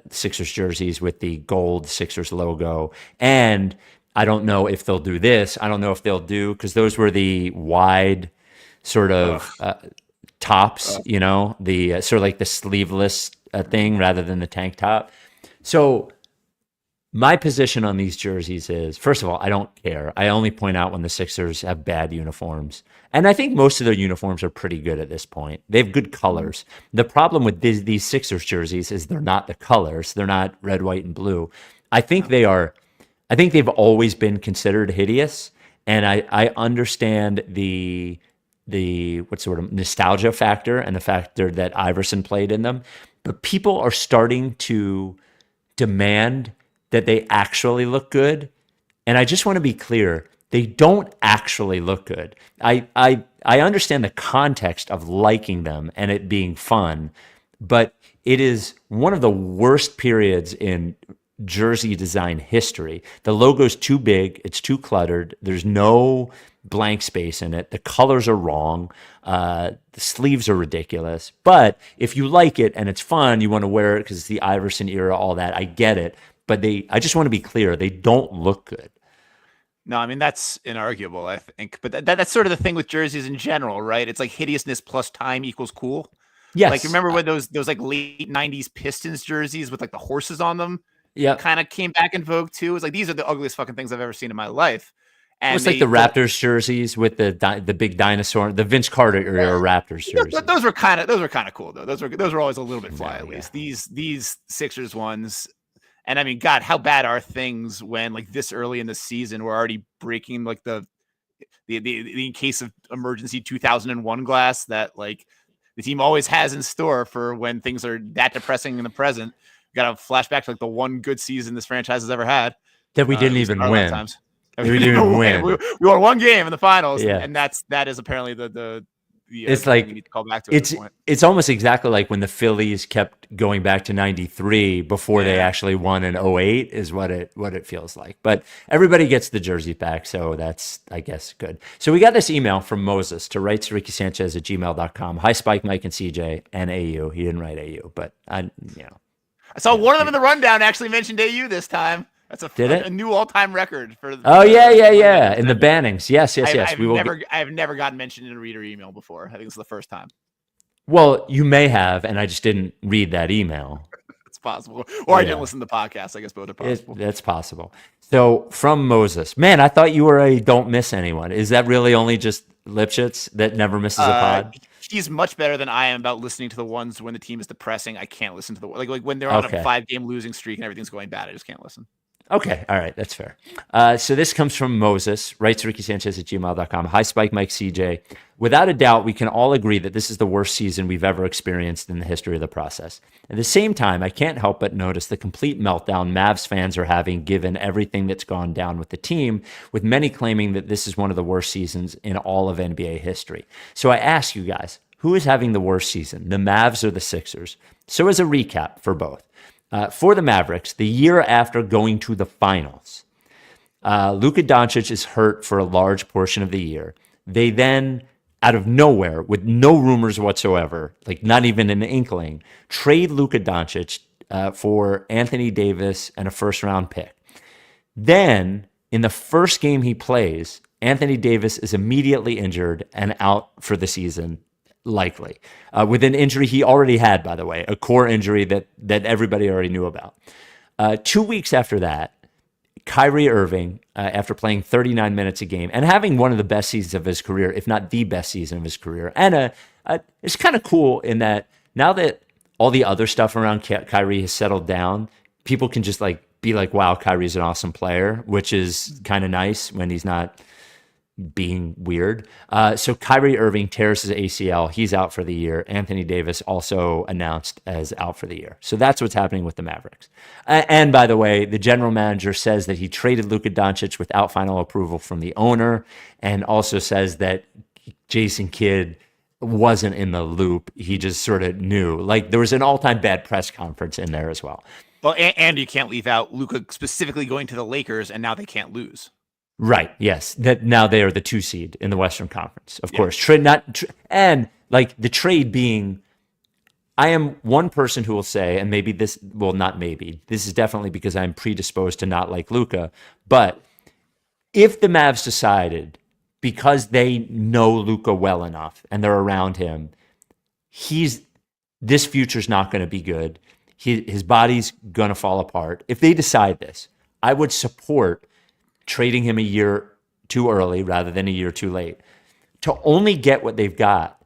Sixers jerseys with the gold Sixers logo. And I don't know if they'll do this. I don't know if they'll do, because those were the wide sort of tops, the sort of like the sleeveless thing rather than the tank top. So my position on these jerseys is, first of all, I don't care. I only point out when the Sixers have bad uniforms. And I think most of their uniforms are pretty good at this point. They have good colors. The problem with these Sixers jerseys is they're not the colors. They're not red, white, and blue. I think they've always been considered hideous, and I understand the what's the word, nostalgia factor and the factor that Iverson played in them. But people are starting to demand that they actually look good. And I just want to be clear, they don't actually look good. I understand the context of liking them and it being fun, but it is one of the worst periods in jersey design history. The logo's too big, it's too cluttered, there's no blank space in it, the colors are wrong, the sleeves are ridiculous. But if you like it and it's fun, you want to wear it because it's the Iverson era, all that, I get it. But I just want to be clear, they don't look good. No, I mean, that's inarguable, I think. But that's sort of the thing with jerseys in general, right? It's like hideousness plus time equals cool. Yes. Like, remember when those like late 90s Pistons jerseys with like the horses on them kind of came back in vogue too? It was like, these are the ugliest fucking things I've ever seen in my life. And it's like the Raptors jerseys with the big dinosaur, the Vince Carter era Raptors jerseys. Those were kind of cool though. Those were always a little bit fly at least. These Sixers ones. And I mean, God, how bad are things when like this early in the season we're already breaking like the in case of emergency 2001 glass that like the team always has in store for when things are that depressing in the present. We got to flashback to like the one good season this franchise has ever had that we didn't even win. Times. We didn't even win. We won one game in the finals, and that is apparently the it's like we need to call back to. It's almost exactly like when the Phillies kept going back to 93 before they actually won in 08 is what it feels like. But everybody gets the jersey back, so that's, I guess, good. So we got this email from Moses to write@RickySanchez@gmail.com. Hi, Spike, Mike, and CJ, and AU. He didn't write AU, but I saw one of them in the rundown actually mentioned AU this time. That's a new all-time record for. Oh yeah. In the bannings, yes. I've never gotten mentioned in a reader email before. I think it's the first time. Well, you may have, and I just didn't read that email. It's possible, or I didn't listen to the podcast. I guess both are possible. That's possible. So from Moses, man, I thought you were a don't miss anyone. Is that really only just Lipschitz that never misses a pod? He's much better than I am about listening to the ones when the team is depressing. I can't listen to the like when they're on a 5-game losing streak and everything's going bad. I just can't listen. Okay. All right. That's fair. So this comes from Moses, writes RickySanchez@gmail.com. Hi, Spike, Mike, CJ. Without a doubt, we can all agree that this is the worst season we've ever experienced in the history of the process. At the same time, I can't help but notice the complete meltdown Mavs fans are having given everything that's gone down with the team, with many claiming that this is one of the worst seasons in all of NBA history. So I ask you guys, who is having the worst season, the Mavs or the Sixers? So as a recap for both. For the Mavericks, the year after going to the finals, Luka Doncic is hurt for a large portion of the year. They then, out of nowhere, with no rumors whatsoever, like not even an inkling, trade Luka Doncic for Anthony Davis and a first-round pick. Then, in the first game he plays, Anthony Davis is immediately injured and out for the season. Likely, with an injury he already had, by the way, a core injury that everybody already knew about. 2 weeks after that, Kyrie Irving, after playing 39 minutes a game and having one of the best seasons of his career, if not the best season of his career, and it's kind of cool in that now that all the other stuff around Kyrie has settled down, people can just like be like, wow, Kyrie's an awesome player, which is kind of nice when he's not being weird. So Kyrie Irving tears his ACL. He's out for the year. Anthony Davis also announced as out for the year. So that's what's happening with the Mavericks. And by the way, the general manager says that he traded Luka Doncic without final approval from the owner, and also says that Jason Kidd wasn't in the loop. He just sort of knew. Like there was an all-time bad press conference in there as well. Well, and you can't leave out Luka specifically going to the Lakers, and now they can't lose. Right. Yes. That now they are the 2 seed in the Western Conference, of course. And like the trade being, I am one person who will say, and maybe this, well, not maybe, this is definitely because I'm predisposed to not like Luka. But if the Mavs decided, because they know Luka well enough and they're around him, this future's not going to be good. His body's going to fall apart. If they decide this, I would support trading him a year too early rather than a year too late. To only get what they've got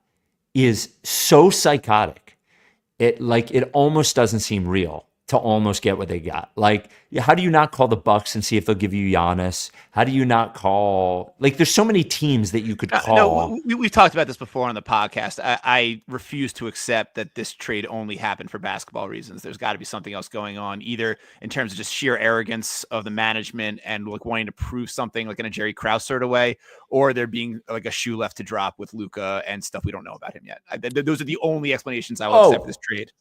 is so psychotic. It almost doesn't seem real. to almost get what they got. Like, how do you not call the Bucks and see if they'll give you Giannis? How do you not call, like, there's so many teams that you could call. No, we've talked about this before on the podcast. I refuse to accept that this trade only happened for basketball reasons. There's got to be something else going on, either in terms of just sheer arrogance of the management and like wanting to prove something like in a Jerry Krause sort of way, or there being like a shoe left to drop with Luka and stuff we don't know about him yet. Those are the only explanations I will accept for this trade.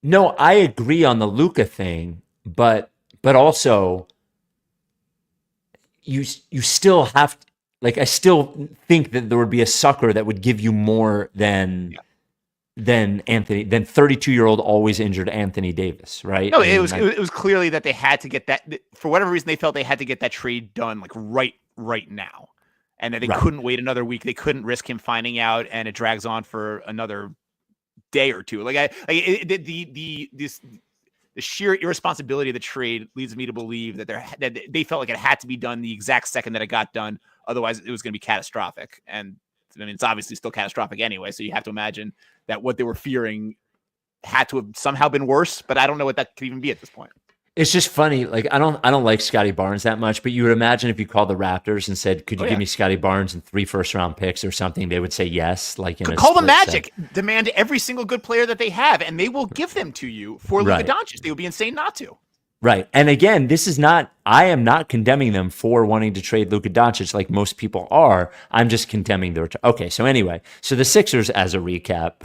No, I agree on the Luka thing, but also you still have to, like, I still think that there would be a sucker that would give you more than 32-year-old always injured Anthony Davis, right? No, it was clearly that they had to get that, for whatever reason they felt they had to get that trade done like right now, and that they couldn't wait another week. They couldn't risk him finding out, and it drags on for another day or two. The sheer irresponsibility of the trade leads me to believe that they felt like it had to be done the exact second that it got done. Otherwise, it was going to be catastrophic. And I mean, it's obviously still catastrophic anyway. So you have to imagine that what they were fearing had to have somehow been worse. But I don't know what that could even be at this point. It's just funny. Like, I don't like Scotty Barnes that much, but you would imagine if you called the Raptors and said, "Could you give me Scotty Barnes and 3 first-round picks or something?" They would say yes. Like, call the Magic, demand every single good player that they have, and they will give them to you for Luka Doncic. They would be insane not to. Right. And again, I am not condemning them for wanting to trade Luka Doncic like most people are. I'm just condemning their. Okay. So anyway, the Sixers, as a recap,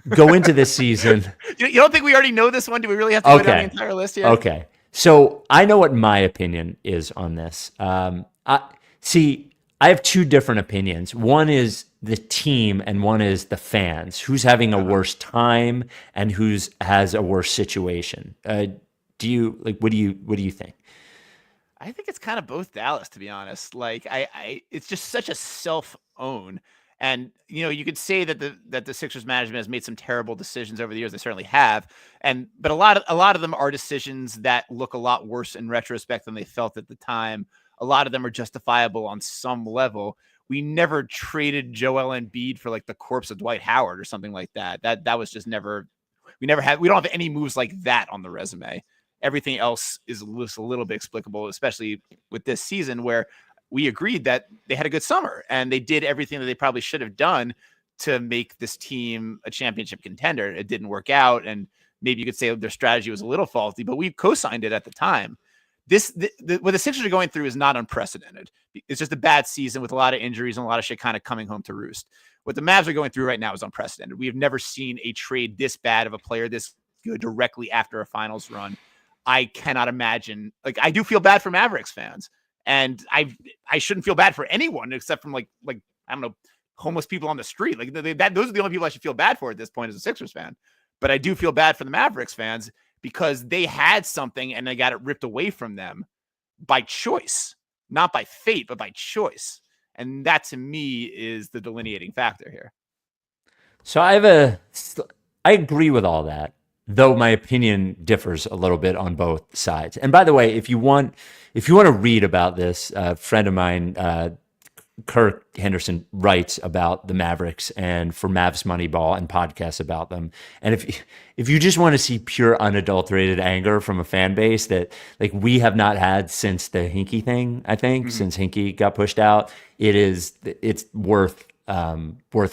go into this season. You don't think we already know this one? Do we really have to go down the entire list here? Okay. So I know what my opinion is on this. I have 2 different opinions. One is the team and one is the fans. Who's having a worse time and who's has a worse situation? What do you think? I think it's kind of both, Dallas, to be honest. Like, it's just such a self-own. And, you could say that the Sixers management has made some terrible decisions over the years. They certainly have. But a lot of them are decisions that look a lot worse in retrospect than they felt at the time. A lot of them are justifiable on some level. We never traded Joel Embiid for like the corpse of Dwight Howard or something like that. That was just never, we don't have any moves like that on the resume. Everything else is a little bit explicable, especially with this season where we agreed that they had a good summer and they did everything that they probably should have done to make this team a championship contender. It didn't work out. And maybe you could say their strategy was a little faulty, but we co-signed it at the time. What the Sixers are going through is not unprecedented. It's just a bad season with a lot of injuries and a lot of shit kind of coming home to roost. What the Mavs are going through right now is unprecedented. We have never seen a trade this bad of a player this good directly after a finals run. I cannot imagine. Like, I do feel bad for Mavericks fans, and I shouldn't feel bad for anyone except from like I don't know, homeless people on the street. Like those are the only people I should feel bad for at this point as a Sixers fan. But I do feel bad for the Mavericks fans because they had something and they got it ripped away from them by choice, not by fate, but by choice. And that to me is the delineating factor here. So I agree with all that, though my opinion differs a little bit on both sides. And by the way, if you want to read about this, a friend of mine, Kirk Henderson, writes about the Mavericks and for Mavs Moneyball and podcasts about them. And if you just want to see pure unadulterated anger from a fan base that like we have not had since the Hinkie thing, I think, since Hinkie got pushed out, it's worth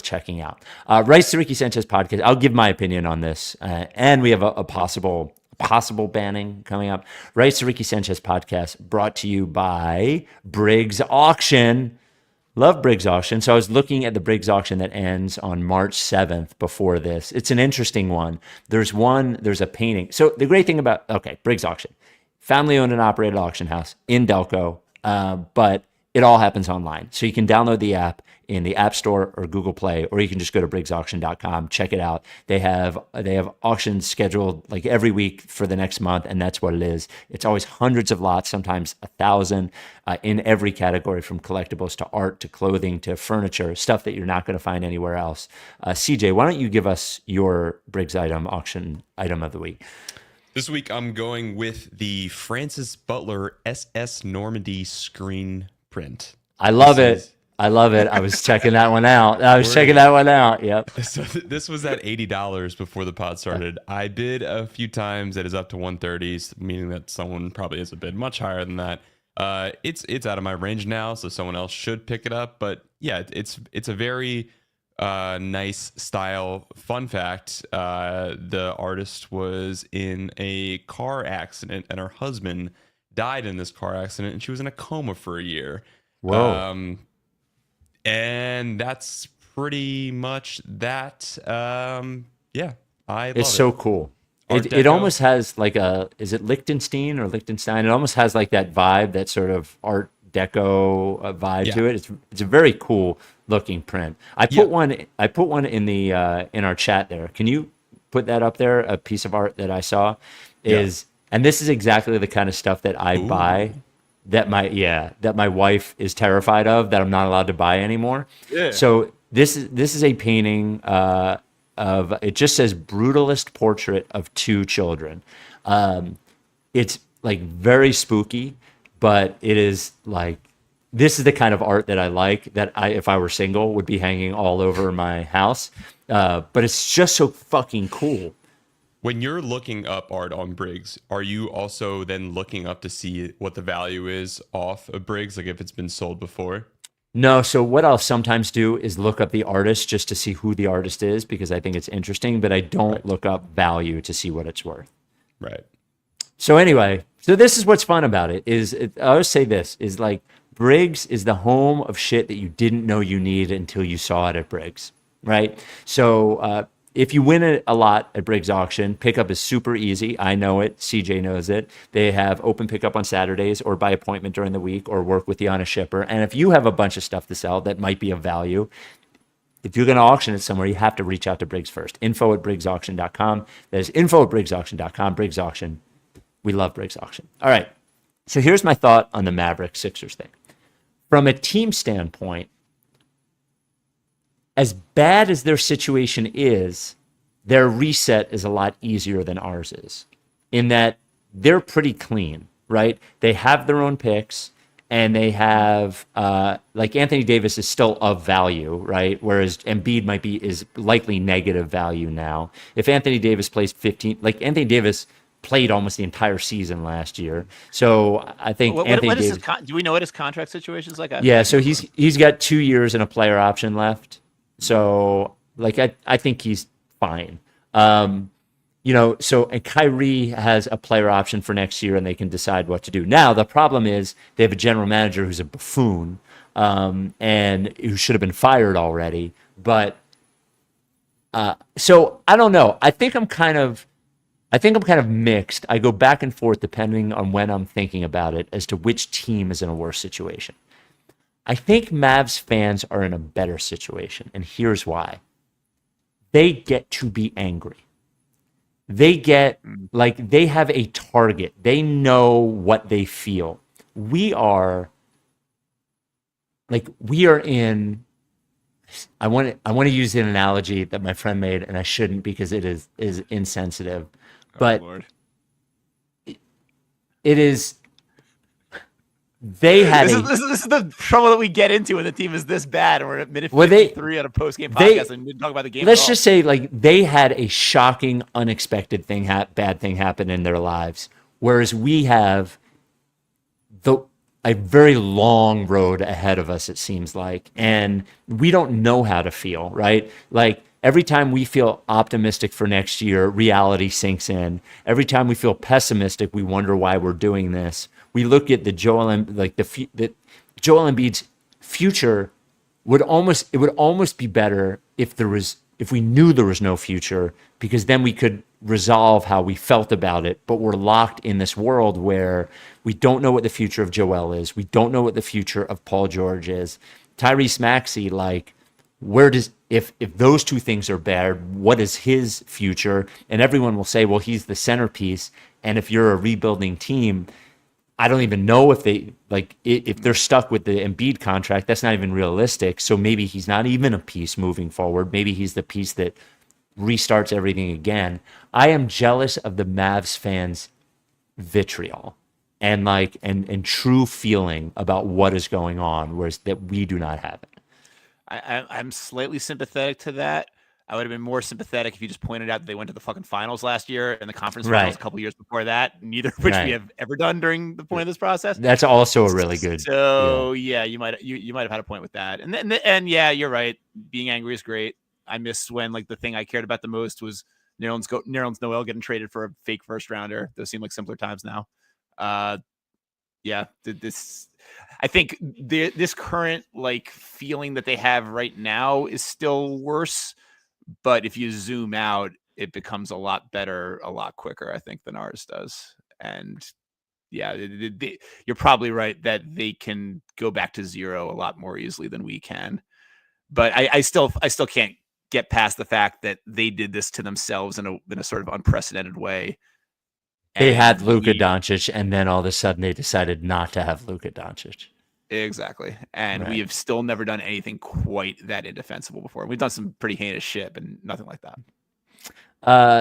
checking out. Writes to Ricky Sanchez podcast. I'll give my opinion on this, and we have a possible banning coming up. Writes to Ricky Sanchez podcast, brought to you by Briggs Auction. Love Briggs Auction. So I was looking at the Briggs Auction that ends on March 7th before this. It's an interesting one. There's a painting. So the great thing about, Briggs Auction, family owned and operated auction house in Delco, but it all happens online. So you can download the app in the App Store or Google Play, or you can just go to briggsauction.com, check it out. They have auctions scheduled like every week for the next month, and that's what it is. It's always hundreds of lots, sometimes 1,000 in every category, from collectibles to art to clothing to furniture, stuff that you're not going to find anywhere else. CJ, why don't you give us your Briggs auction item of the week? This week, I'm going with the Francis Butler SS Normandy screen print. I love it. I love it. I was checking that one out. Yep. So this was at $80 before the pod started. I bid a few times. It is up to 130, meaning that someone probably has a bid much higher than that. It's out of my range now, so someone else should pick it up. But yeah, it's a very nice style. Fun fact: the artist was in a car accident, and her husband died in this car accident, and she was in a coma for a year. Whoa. And that's pretty much that. Yeah, I love It's it. so cool. It almost has like is it Liechtenstein or Liechtenstein? It almost has like that vibe, that sort of Art Deco vibe to it. It's a very cool looking print. I put one in the in our chat there. Can you put that up there? A piece of art that I saw and this is exactly the kind of stuff that I buy. That my wife is terrified of, that I'm not allowed to buy anymore. Yeah. So this is a painting of, it just says brutalist portrait of two children. It's like very spooky, but it is like, this is the kind of art that I like, that if I were single, would be hanging all over my house. But it's just so fucking cool. When you're looking up art on Briggs, are you also then looking up to see what the value is off of Briggs, like if it's been sold before? No, so what I'll sometimes do is look up the artist just to see who the artist is, because I think it's interesting, but I don't look up value to see what it's worth. Right. So anyway, so this is what's fun about it, I always say this, is like Briggs is the home of shit that you didn't know you need until you saw it at Briggs, right? So if you win a lot at Briggs Auction, pickup is super easy. I know it. CJ knows it. They have open pickup on Saturdays or by appointment during the week, or work with you on a shipper. And if you have a bunch of stuff to sell that might be of value, if you're going to auction it somewhere, you have to reach out to Briggs first. info@briggsauction.com. That is info@briggsauction.com. Briggs Auction. We love Briggs Auction. All right. So here's my thought on the Mavericks Sixers thing. From a team standpoint, as bad as their situation is, their reset is a lot easier than ours is, in that they're pretty clean, right? They have their own picks, and they have, like Anthony Davis is still of value, right? Whereas Embiid is likely negative value now. If Anthony Davis plays 15, like Anthony Davis played almost the entire season last year. So I think Anthony Davis, do we know what his contract situation is like? Yeah, so he's got 2 years and a player option left. So, like, I think he's fine. And Kyrie has a player option for next year, and they can decide what to do. Now, the problem is they have a general manager who's a buffoon, and who should have been fired already. But so I don't know. I think I'm kind of mixed. I go back and forth depending on when I'm thinking about it as to which team is in a worse situation. I think Mavs fans are in a better situation, and here's why. They get to be angry. They get, like, they have a target. They know what they feel. We are in, I want to use an analogy that my friend made, and I shouldn't because it is insensitive. But Lord. It is, they had this is the trouble that we get into when the team is this bad, and we're at minute 53 on a post-game podcast and we didn't talk about the game. Let's just say, like, they had a shocking, unexpected bad thing happen in their lives, whereas we have a very long road ahead of us, it seems like, and we don't know how to feel, right? Like, every time we feel optimistic for next year, reality sinks in. Every time we feel pessimistic, we wonder why we're doing this. We look at the Joel Embiid's future would almost be better if we knew there was no future, because then we could resolve how we felt about it. But we're locked in this world where we don't know what the future of Joel is. We don't know what the future of Paul George is. Tyrese Maxey, like, if those two things are bad, what is his future? And everyone will say, well, he's the centerpiece. And if you're a rebuilding team, I don't even know if if they're stuck with the Embiid contract, that's not even realistic. So maybe he's not even a piece moving forward. Maybe he's the piece that restarts everything again. I am jealous of the Mavs fans' vitriol. and and true feeling about what is going on, whereas that we do not have it. I'm slightly sympathetic to that. I would have been more sympathetic if you just pointed out that they went to the fucking finals last year and the conference finals a couple years before that, neither of which we have ever done during the point of this process. That's also a really good. So yeah, you might have had a point with that. And yeah, you're right. Being angry is great. I miss when like the thing I cared about the most was Nerlens Noel getting traded for a fake first rounder. Those seem like simpler times now. Yeah, I think this current like feeling that they have right now is still worse. But if you zoom out, it becomes a lot better, a lot quicker, I think, than ours does. And yeah, you're probably right that they can go back to zero a lot more easily than we can. But I still can't get past the fact that they did this to themselves in a sort of unprecedented way. They had Luka Doncic, and then all of a sudden they decided not to have Luka Doncic. Exactly. And we have still never done anything quite that indefensible before. We've done some pretty heinous shit, but nothing like that.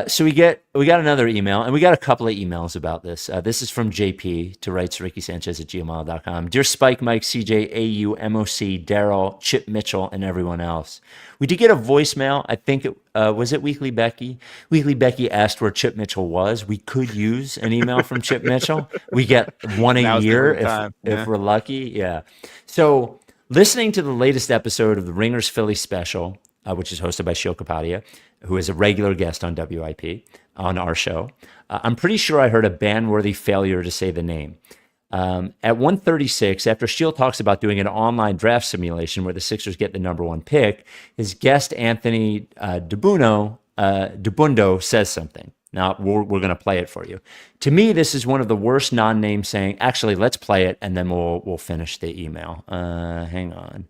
So we got another email, and we got a couple of emails about this. This is from JP to writes RickySanchez@gmail.com. Dear Spike, Mike, CJ, AU, MOC, Daryl, Chip Mitchell, and everyone else. We did get a voicemail. I think it was it Weekly Becky. Weekly Becky asked where Chip Mitchell was. We could use an email from Chip Mitchell. We get one a year if we're lucky. Yeah. So listening to the latest episode of the Ringers Philly special, which is hosted by Shil Kapadia, who is a regular guest on WIP on our show. I'm pretty sure I heard a ban-worthy failure to say the name. At 136, after Shield talks about doing an online draft simulation where the Sixers get the number one pick, his guest Anthony Dubundo says something. Now, we're going to play it for you. To me, this is one of the worst non-name saying. Actually, let's play it, and then we'll finish the email. Hang on.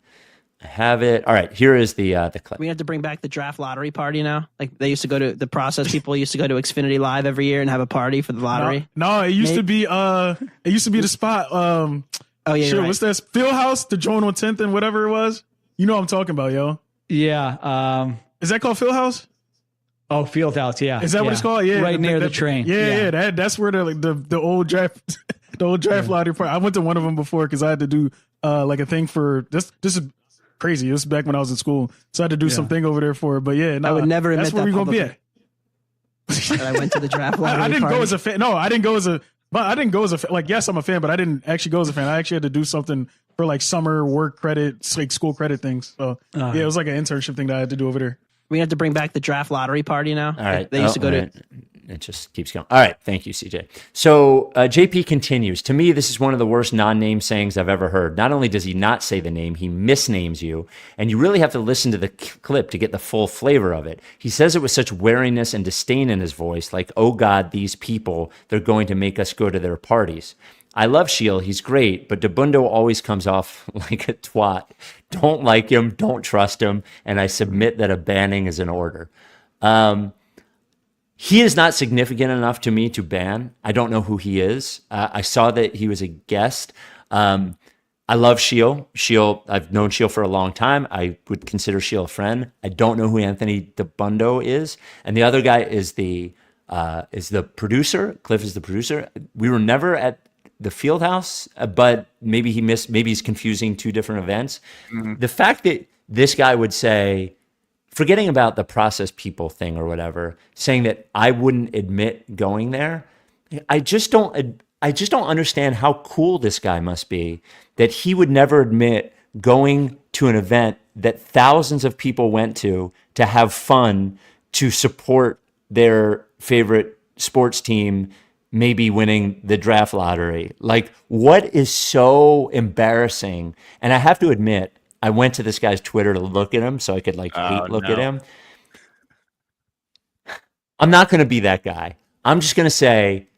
I have it. All right, here is the clip. We have to bring back the draft lottery party now. Like they used to go to the process. People used to go to Xfinity Live every year and have a party for the lottery. No, it used to be the spot. Oh yeah, shit, right. what's that? Field House, the joint on 10th and whatever it was. You know what I'm talking about, yo. Yeah. Is that called Field House? Oh, Field House. Yeah. Is that what it's called? Yeah, right near the train. Yeah. That's where the old draft, the old draft lottery party. I went to one of them before because I had to do like a thing for this. This is crazy. It was back when I was in school, so I had to do something over there for it. But yeah, I would never admit that's where that we're gonna be at. That I went to the draft lottery I didn't party. go as a fan. No, I didn't go as a. But I didn't go as a fan. Like, yes, I'm a fan, but I didn't actually go as a fan. I actually had to do something for like summer work credit, like school credit things. So yeah, it was like an internship thing that I had to do over there. We have to bring back the draft lottery party now. All right. They used to go to. It just keeps going. All right. Thank you, CJ. So JP continues. To me, this is one of the worst non-name sayings I've ever heard. Not only does he not say the name, he misnames you. And you really have to listen to the clip to get the full flavor of it. He says it with such wariness and disdain in his voice, like, oh God, these people, they're going to make us go to their parties. I love Shield. He's great, but Dubundo always comes off like a twat. Don't like him. Don't trust him. And I submit that a banning is in order. He is not significant enough to me to ban. I don't know who he is. I saw that he was a guest. I love Shield. I've known Shield for a long time. I would consider Shield a friend. I don't know who Anthony Dubundo is. And the other guy is the producer. Cliff is the producer. We were never at the field house, but maybe he's confusing two different events. Mm-hmm. The fact that this guy would say, forgetting about the process people thing or whatever, saying that I wouldn't admit going there, I just don't understand how cool this guy must be that he would never admit going to an event that thousands of people went to have fun, to support their favorite sports team, maybe winning the draft lottery. Like, what is so embarrassing? And I have to admit, I went to this guy's Twitter to look at him so I could look at him. I'm not going to be that guy. I'm just going to say,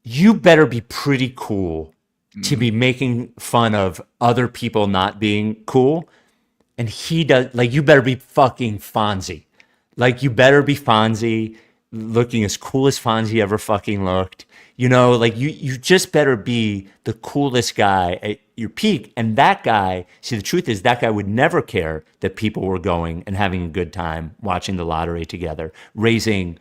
you better be pretty cool to be making fun of other people not being cool. And he does, like, you better be fucking Fonzie. Like, you better be Fonzie, looking as cool as Fonzie ever fucking looked. You know, like, you just better be the coolest guy at your peak. And that guy, see, the truth is that guy would never care that people were going and having a good time watching the lottery together, raising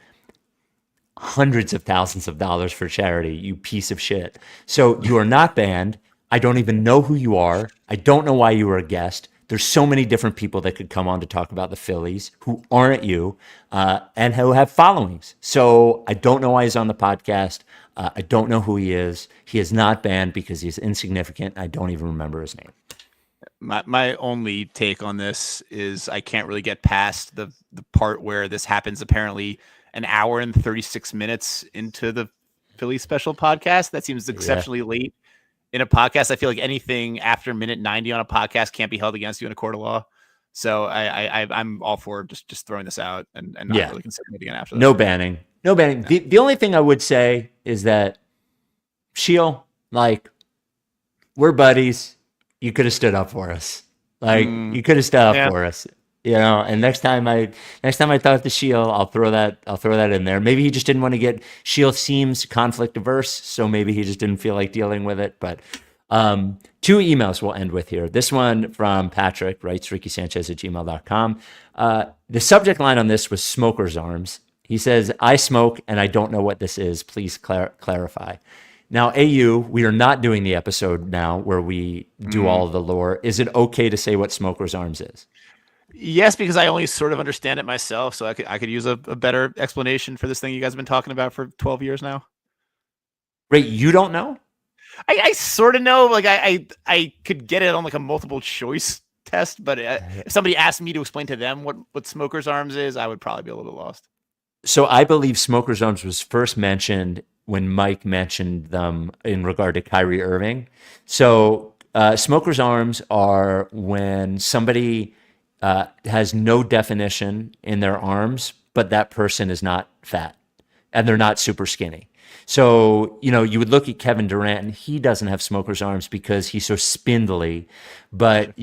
hundreds of thousands of dollars for charity, you piece of shit. So you are not banned. I don't even know who you are. I don't know why you were a guest. There's so many different people that could come on to talk about the Phillies who aren't you and who have followings. So I don't know why he's on the podcast. I don't know who he is. He is not banned because he's insignificant. I don't even remember his name. My only take on this is I can't really get past the part where this happens apparently an hour and 36 minutes into the Philly special podcast. That seems exceptionally late in a podcast. I feel like anything after minute 90 on a podcast can't be held against you in a court of law. So I'm all for just throwing this out and not really considering it again after that. No banning. Yeah. The only thing I would say is that Sheil, like, we're buddies. You could have stood up for us. Like, you could have stood up for us. You know, and next time I talk to Sheil, I'll throw that in there. Maybe he just didn't want to get. Sheil seems conflict averse, so maybe he just didn't feel like dealing with it. But 2 emails we'll end with here. This one from Patrick, writes RickySanchez@gmail.com. The subject line on this was smoker's arms. He says, I smoke and I don't know what this is. Please clarify. Now, AU, we are not doing the episode now where we do all of the lore. Is it okay to say what smoker's arms is? Yes, because I only sort of understand it myself, so I could use a better explanation for this thing you guys have been talking about for 12 years now. Right, you don't know? I sort of know. Like I could get it on like a multiple choice test, but if somebody asked me to explain to them what smoker's arms is, I would probably be a little bit lost. So I believe smoker's arms was first mentioned when Mike mentioned them in regard to Kyrie Irving. So smoker's arms are when somebody has no definition in their arms, but that person is not fat and they're not super skinny. So, you know, you would look at Kevin Durant and he doesn't have smoker's arms because he's so spindly, but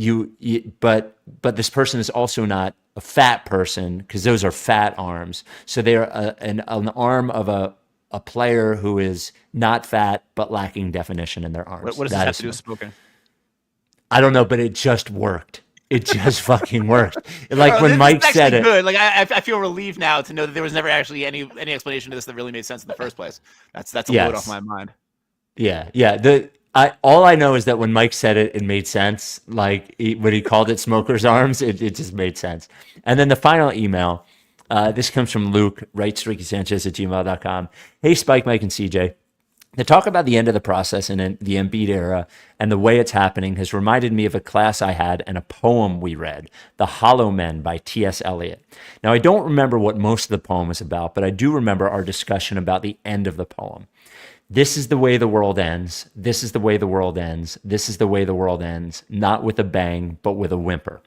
but this person is also not a fat person because those are fat arms. So they're an arm of a player who is not fat but lacking definition in their arms. What does that have to do with smoking? I don't know, but it just worked. It just fucking worked. Like when Mike said it. Good. Like I feel relieved now to know that there was never actually any explanation to this that really made sense in the first place. That's a load off my mind. Yeah. All I know is that when Mike said it, it made sense. Like when he called it smoker's arms, it just made sense. And then the final email, this comes from Luke, writes RickySanchez@gmail.com. Hey, Spike, Mike, and CJ. The talk about the end of the process and the Embiid era and the way it's happening has reminded me of a class I had and a poem we read, The Hollow Men by T.S. Eliot. Now, I don't remember what most of the poem is about, but I do remember our discussion about the end of the poem. This is the way the world ends. This is the way the world ends. This is the way the world ends, not with a bang, but with a whimper.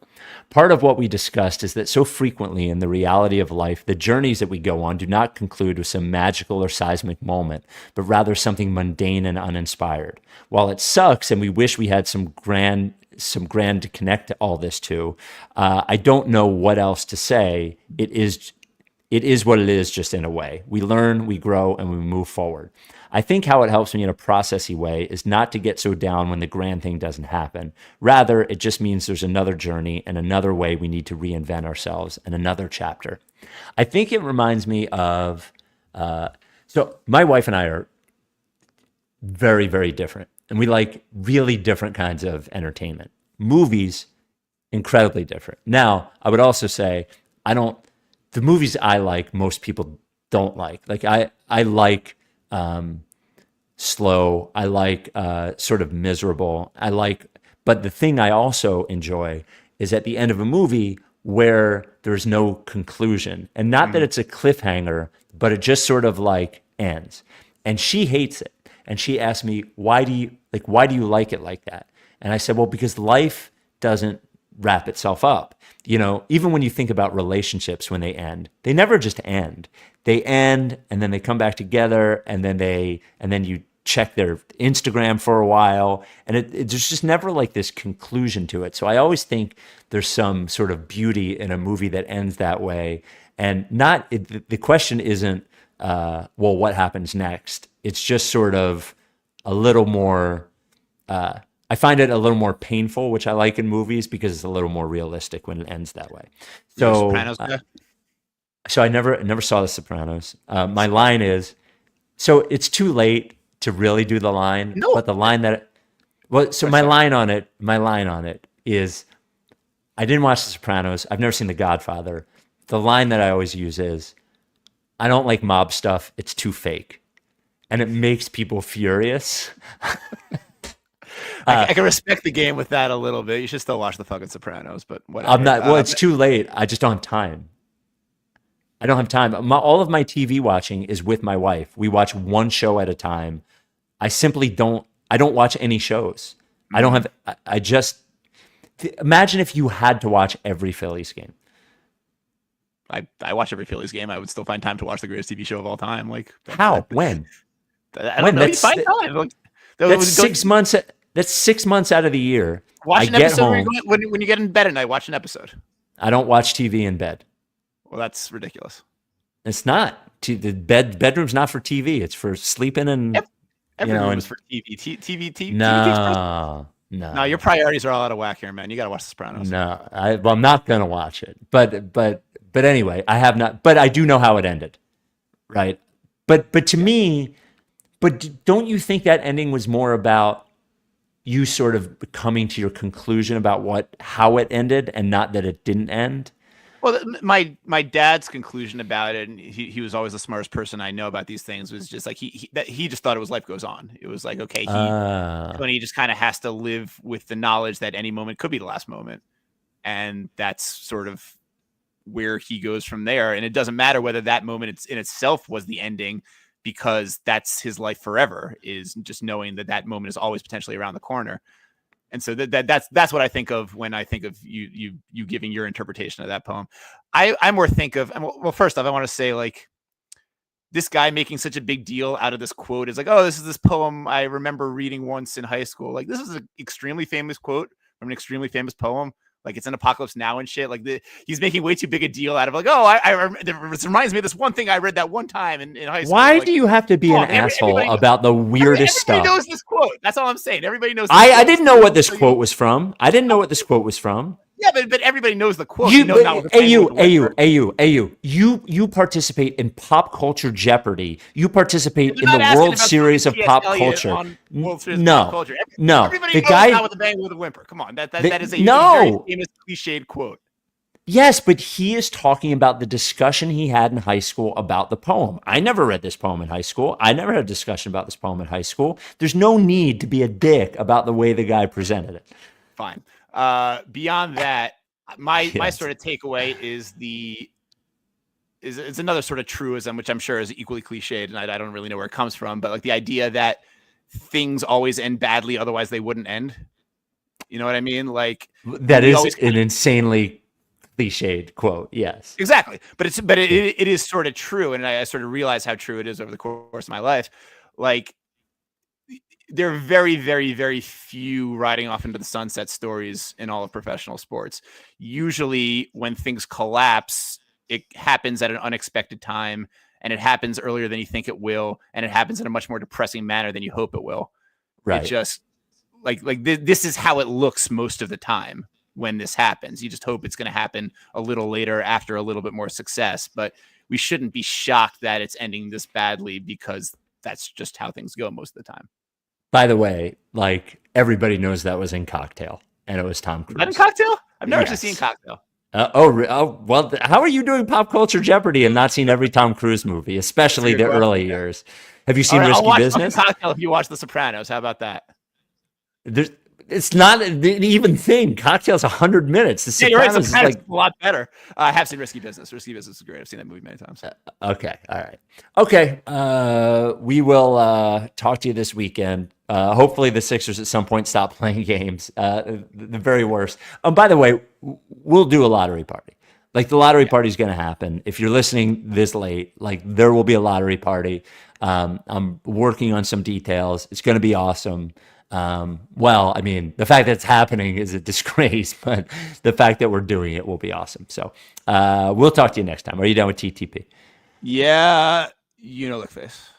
Part of what we discussed is that so frequently in the reality of life, the journeys that we go on do not conclude with some magical or seismic moment, but rather something mundane and uninspired. While it sucks and we wish we had some grand to connect all this to, I don't know what else to say. It is what it is, just in a way. We learn, we grow, and we move forward. I think how it helps me in a processy way is not to get so down when the grand thing doesn't happen. Rather, it just means there's another journey and another way we need to reinvent ourselves and another chapter. I think it reminds me of, so my wife and I are very, very different. And we like really different kinds of entertainment. Movies, incredibly different. Now, I would also say, the movies I like, most people don't like. Like I like slow. I like sort of miserable. But the thing I also enjoy is at the end of a movie where there's no conclusion, and not that it's a cliffhanger, but it just sort of like ends. And she hates it. And she asked me, why do you like it like that? And I said, well, because life doesn't wrap itself up. You know, even when you think about relationships, when they end, they never just end. They end and then they come back together, and then you check their Instagram for a while, and there's just never like this conclusion to it. So I always think there's some sort of beauty in a movie that ends that way, and the question isn't, well, what happens next? It's just sort of a little more. I find it a little more painful, which I like in movies because it's a little more realistic when it ends that way. So, So I never saw The Sopranos. My line is, so it's too late to really do the line. No. But the line that, well, so my line on it is, I didn't watch The Sopranos. I've never seen The Godfather. The line that I always use is, I don't like mob stuff. It's too fake. And it makes people furious. I can respect the game with that a little bit. You should still watch the fucking Sopranos, but whatever. I'm not, well, it's too late. I just don't have time. I don't have time. All of my TV watching is with my wife. We watch one show at a time. I simply don't watch any shows. I don't have, I just, imagine if you had to watch every Phillies game. I watch every Phillies game. I would still find time to watch the greatest TV show of all time. Like how? When? I don't know. You find time. Like, that's 6 months. That's 6 months out of the year. Watch an episode when you get in bed at night. Watch an episode. I don't watch TV in bed. Well, that's ridiculous. It's not. The bedroom's not for TV. It's for sleeping and every room is for TV. TV. No. No, your priorities are all out of whack here, man. You got to watch The Sopranos. No, I'm not gonna watch it. But anyway, I have not. But I do know how it ended, right? But to me, don't you think that ending was more about you sort of coming to your conclusion about how it ended, and not that it didn't end? Well, my dad's conclusion about it, and he was always the smartest person I know about these things, was just like he just thought it was life goes on. It was like, okay, Tony just kind of has to live with the knowledge that any moment could be the last moment, and that's sort of where he goes from there. And it doesn't matter whether that moment in itself was the ending, because that's his life forever, is just knowing that moment is always potentially around the corner. And so that's what I think of when I think of you giving your interpretation of that poem. I more think of, well, first off, I want to say, like, this guy making such a big deal out of this quote is like, oh, this is this poem I remember reading once in high school. Like, this is an extremely famous quote from an extremely famous poem. Like, it's in Apocalypse Now and shit. Like, he's making way too big a deal out of, like, oh, this reminds me of this one thing I read that one time in high school. Why like, do you have to be an asshole about the weirdest stuff? Everybody knows this quote. That's all I'm saying. Everybody knows. I didn't know what this quote was from. I didn't know what this quote was from. Yeah, but everybody knows the quote. You participate in pop culture Jeopardy. You participate in the World Series of pop culture. No. Everybody the knows guy not with a bang with a whimper. Come on, that is a very famous cliched quote. Yes, but he is talking about the discussion he had in high school about the poem. I never read this poem in high school. I never had a discussion about this poem in high school. There's no need to be a dick about the way the guy presented it. Fine. Beyond that, my sort of takeaway is it's another sort of truism, which I'm sure is equally cliched, and I don't really know where it comes from, but like the idea that things always end badly, otherwise they wouldn't end. You know what I mean? Like, that is an insanely cliched quote. Yes, exactly. But it is sort of true, and I sort of realize how true it is over the course of my life. Like, there are very, very, very few riding off into the sunset stories in all of professional sports. Usually when things collapse, it happens at an unexpected time, and it happens earlier than you think it will, and it happens in a much more depressing manner than you hope it will. Right. It just this is how it looks most of the time when this happens. You just hope it's going to happen a little later after a little bit more success, but we shouldn't be shocked that it's ending this badly, because that's just how things go most of the time. By the way, like, everybody knows that was in Cocktail, and it was Tom Cruise. Was that in Cocktail? I've never actually seen Cocktail. Well, how are you doing Pop Culture Jeopardy and not seen every Tom Cruise movie, especially the early years? Have you seen Risky Business? Cocktail if you watch The Sopranos. How about that? It's not an even thing. Cocktail's 100 minutes. The Sopranos is like a lot better. I have seen Risky Business. Risky Business is great. I've seen that movie many times. Okay. All right. Okay. We will talk to you this weekend. Hopefully the Sixers at some point stop playing games. The very worst. By the way, we'll do a lottery party. Like, the lottery party is going to happen. If you're listening this late, like, there will be a lottery party. I'm working on some details. It's going to be awesome. Well, I mean, the fact that it's happening is a disgrace, but the fact that we're doing it will be awesome. So we'll talk to you next time. Are you done with TTP? Yeah, look face.